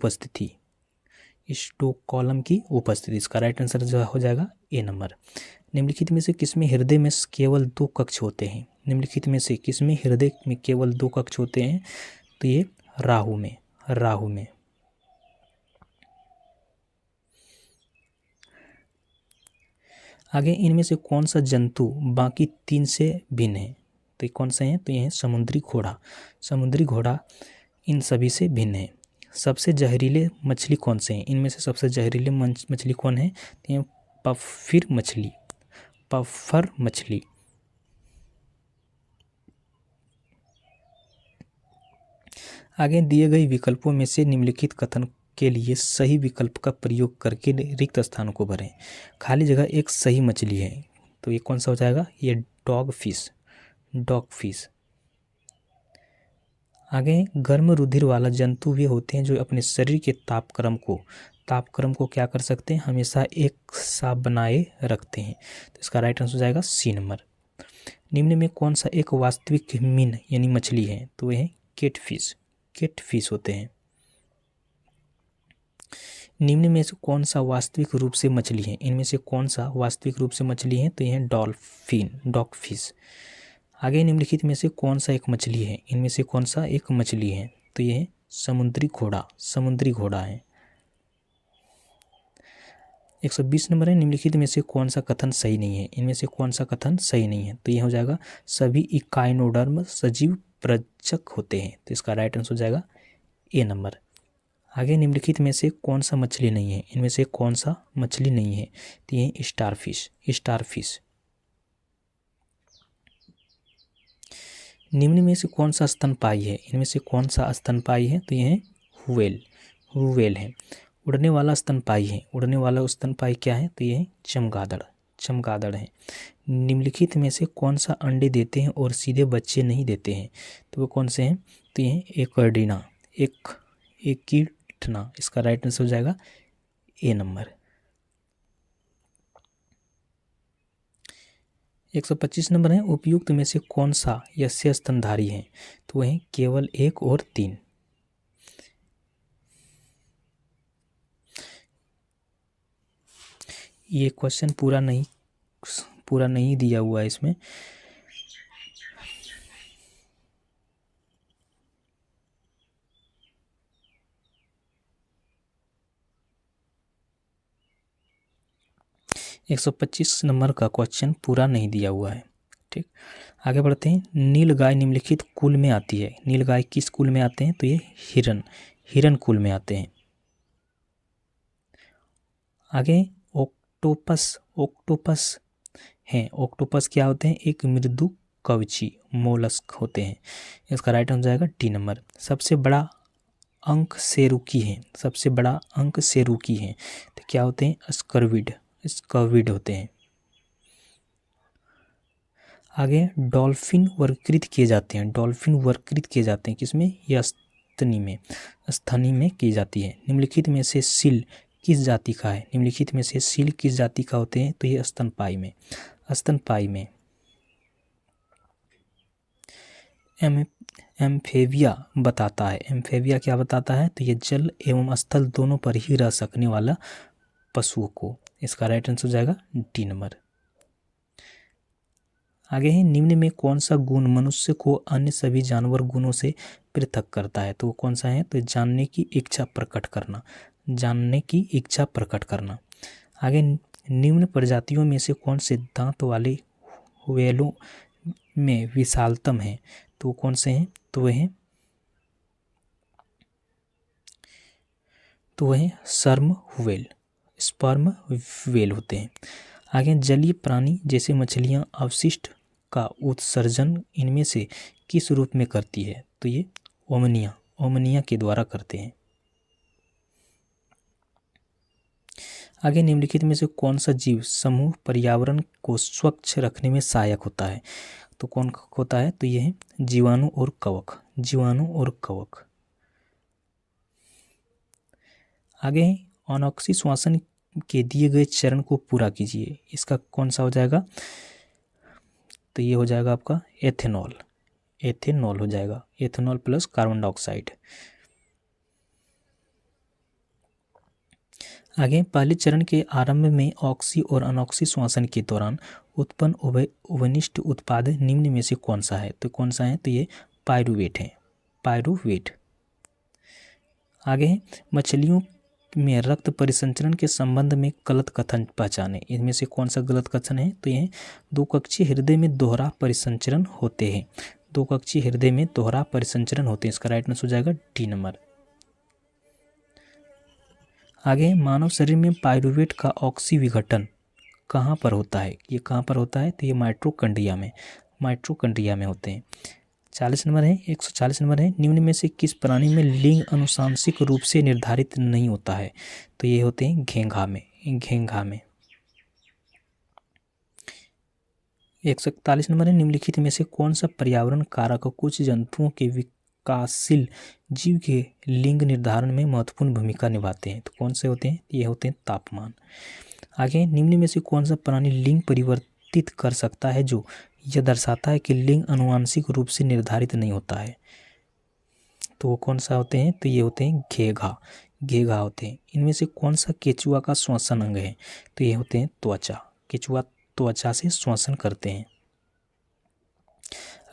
उपस्थिति। इसका राइट आंसर हो जाएगा ए नंबर। निम्नलिखित में से किसमें हृदय में केवल 2 कक्ष होते हैं? निम्नलिखित में से किसमें हृदय में केवल 2 कक्ष होते हैं? तो ये राहु में। आगे, इनमें से कौन सा जंतु बाकी 3 से भिन्न है? तो कौन सा है? तो ये है समुद्री घोड़ा इन सभी से भिन्न है। सबसे जहरीले मछली कौन से हैं? इनमें से सबसे जहरीले मछली कौन है? तो ये पफ्फर मछली। आगे दिए गए विकल्पों में से निम्नलिखित कथन के लिए सही विकल्प का प्रयोग करके रिक्त स्थानों को भरें। खाली जगह एक सही मछली है, तो ये कौन सा हो जाएगा? ये डॉग फिश। आगे, गर्म रुधिर वाला जंतु वे होते हैं जो अपने शरीर के तापक्रम को क्या कर सकते हैं? हमेशा एक सा बनाए रखते हैं। तो इसका राइट आंसर हो जाएगा सी नंबर। निम्न में कौन सा एक वास्तविक मीन यानी मछली है? तो वह है केटफिश होते हैं। निम्न में से कौन सा वास्तविक रूप से मछली है? इनमें से कौन सा वास्तविक रूप से मछली है? तो यह है डॉगफिश। आगे, निम्नलिखित में से कौन सा एक मछली है? इनमें से कौन सा एक मछली है? तो यह है समुद्री घोड़ा है। 120 नंबर है, निम्नलिखित में से कौन सा कथन सही नहीं है? इनमें से कौन सा कथन सही नहीं है? तो यह हो जाएगा सभी इकाइनोडर्म सजीव प्रजक होते हैं। तो इसका राइट आंसर हो जाएगा ए नंबर। आगे, निम्नलिखित में से कौन सा मछली नहीं है? इनमें से कौन सा मछली नहीं है? तो ये स्टारफिश। निम्न में से कौन सा स्तनपायी है? इनमें से कौन सा स्तनपायी है? तो ये है व्हेल है। उड़ने वाला स्तनपायी है। उड़ने वाला स्तनपायी क्या है? तो ये है चमगादड़ है। निम्नलिखित में से कौन सा अंडे देते हैं और सीधे बच्चे नहीं देते हैं? तो वो कौन से हैं? तो ये है एक्वर्डिना, बैठना, इसका राइट आंसर हो जाएगा ए नंबर। 125 नंबर है, उपयुक्त में से कौन सा यस्य स्तनधारी है? तो वह केवल 1 और 3। ये क्वेश्चन पूरा नहीं दिया हुआ है इसमें। एक 125 नंबर का क्वेश्चन पूरा नहीं दिया हुआ है। ठीक, आगे बढ़ते हैं। नीलगाय निम्नलिखित कुल में आती है। नीलगाय किस कुल में आते हैं? तो ये हिरन कुल में आते हैं। आगे ऑक्टोपस हैं। ऑक्टोपस क्या होते हैं? एक मृदु कवची मोलस्क होते हैं। इसका राइट आंसर जाएगा डी नंबर। सबसे बड़ा अंक सेरुकी है। सबसे बड़ा अंक सेरुकी है तो क्या होते हैं? स्कर्विड होते हैं। आगे डॉल्फिन वर्गीकृत किए जाते हैं। डॉल्फिन वर्गीकृत किए जाते हैं किसमें? या स्तनी में की जाती है। निम्नलिखित में से सील किस जाति का है? निम्नलिखित में से सील किस जाति का होते हैं? तो ये स्तनपायी में एम्फेबिया बताता है। एम्फेबिया क्या बताता है? तो ये जल एवं स्थल दोनों पर ही रह सकने वाला पशुओं को। इसका राइट आंसर हो जाएगा डी नंबर। आगे है, निम्न में कौन सा गुण मनुष्य को अन्य सभी जानवर गुणों से पृथक करता है? तो कौन सा है? तो जानने की इच्छा प्रकट करना। आगे, निम्न प्रजातियों में से कौन से दांत वाले व्हेलों में विशालतम है? तो कौन से हैं? तो वह स्पर्म व्हेल होते हैं। आगे, जलीय प्राणी जैसे मछलियां अवशिष्ट का उत्सर्जन इनमें से किस रूप में करती है? तो ये ओमनिया के द्वारा करते हैं। आगे, निम्नलिखित में से कौन सा जीव समूह पर्यावरण को स्वच्छ रखने में सहायक होता है? तो कौन होता है? तो ये है जीवाणु और कवक। आगे है, अनोक्सी श्वासन के दिए गए चरण को पूरा कीजिए। इसका कौन सा हो जाएगा? तो ये हो जाएगा आपका एथेनॉल हो जाएगा। Ethanol plus carbon dioxide. आगे, पहले चरण के आरंभ में ऑक्सी और अनॉक्सी श्वसन के दौरान उत्पन्न उभयनिष्ठ उत्पाद निम्न में से कौन सा है? तो कौन सा है? तो ये पायरुवेट है। आगे है, मछलियों में रक्त परिसंचरण के संबंध में गलत कथन पहचाने। इनमें से कौन सा गलत कथन है? तो ये दो कक्षीय हृदय में दोहरा परिसंचरण होते हैं। इसका राइट आंसर हो जाएगा डी नंबर। आगे, मानव शरीर में पायरुवेट का ऑक्सी विघटन कहाँ पर होता है? ये कहाँ पर होता है? तो ये माइटोकॉन्ड्रिया में होते हैं। 140 नंबर है, निम्न में से किस प्राणी में लिंग अनुशांसिक रूप से निर्धारित नहीं होता है? तो ये होते हैं घेंघा में। 141 नंबर है, निम्नलिखित में से कौन सा पर्यावरण कारक कुछ जंतुओं के विकासशील जीव के लिंग निर्धारण में महत्वपूर्ण भूमिका निभाते हैं? तो कौन से होते हैं? ये होते हैं तापमान। आगे, निम्न में से कौन सा प्राणी लिंग परिवर्तित कर सकता है जो यह दर्शाता है कि लिंग आनुवांशिक रूप से निर्धारित नहीं होता है? तो वो कौन सा होते हैं? तो ये होते हैं घेघा होते हैं। इनमें से कौन सा केचुआ का श्वसन अंग है? तो ये होते हैं त्वचा। केचुआ त्वचा से श्वसन करते हैं।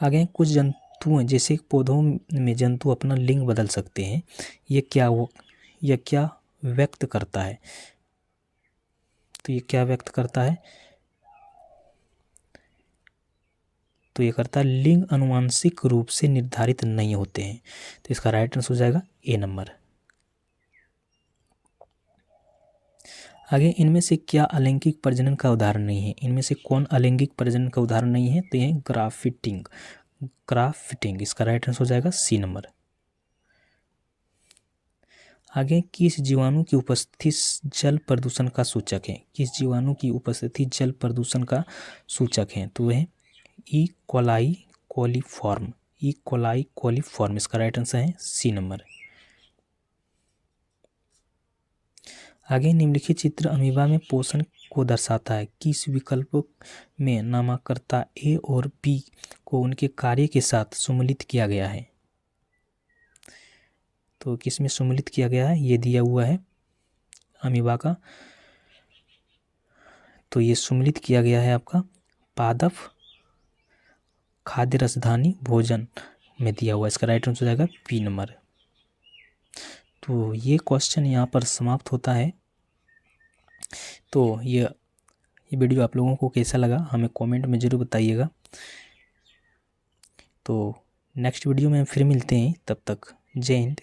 आगे, कुछ जंतुओं जैसे पौधों में जंतु अपना लिंग बदल सकते हैं। यह क्या व्यक्त करता है? तो ये क्या व्यक्त करता है? तो ये करता है लिंग आनुवांशिक रूप से निर्धारित नहीं होते हैं। तो इसका राइट आंसर हो जाएगा ए नंबर। आगे, इनमें से क्या अलैंगिक प्रजनन का उदाहरण नहीं है? इनमें से कौन अलैंगिक प्रजनन का उदाहरण नहीं है? तो ये ग्राफ्टिंग। इसका राइट आंसर हो जाएगा सी नंबर। आगे, किस जीवाणु की उपस्थिति जल प्रदूषण का सूचक है? तो वह ई कोलाई कोलीफॉर्म। इसका राइट आंसर है सी नंबर। आगे निम्नलिखित चित्र अमीबा में पोषण को दर्शाता है। किस विकल्प में नामकर्ता ए और बी को उनके कार्य के साथ सम्मिलित किया गया है? तो किस में सम्मिलित किया गया है? ये दिया हुआ है अमीबा का, तो ये सम्मिलित किया गया है आपका पादप खाद्य रसधानी भोजन में दिया हुआ। इसका राइट आंसर हो जाएगा बी नंबर। तो ये क्वेश्चन यहाँ पर समाप्त होता है। तो ये वीडियो आप लोगों को कैसा लगा हमें कमेंट में ज़रूर बताइएगा। तो नेक्स्ट वीडियो में फिर मिलते हैं, तब तक जय हिंद।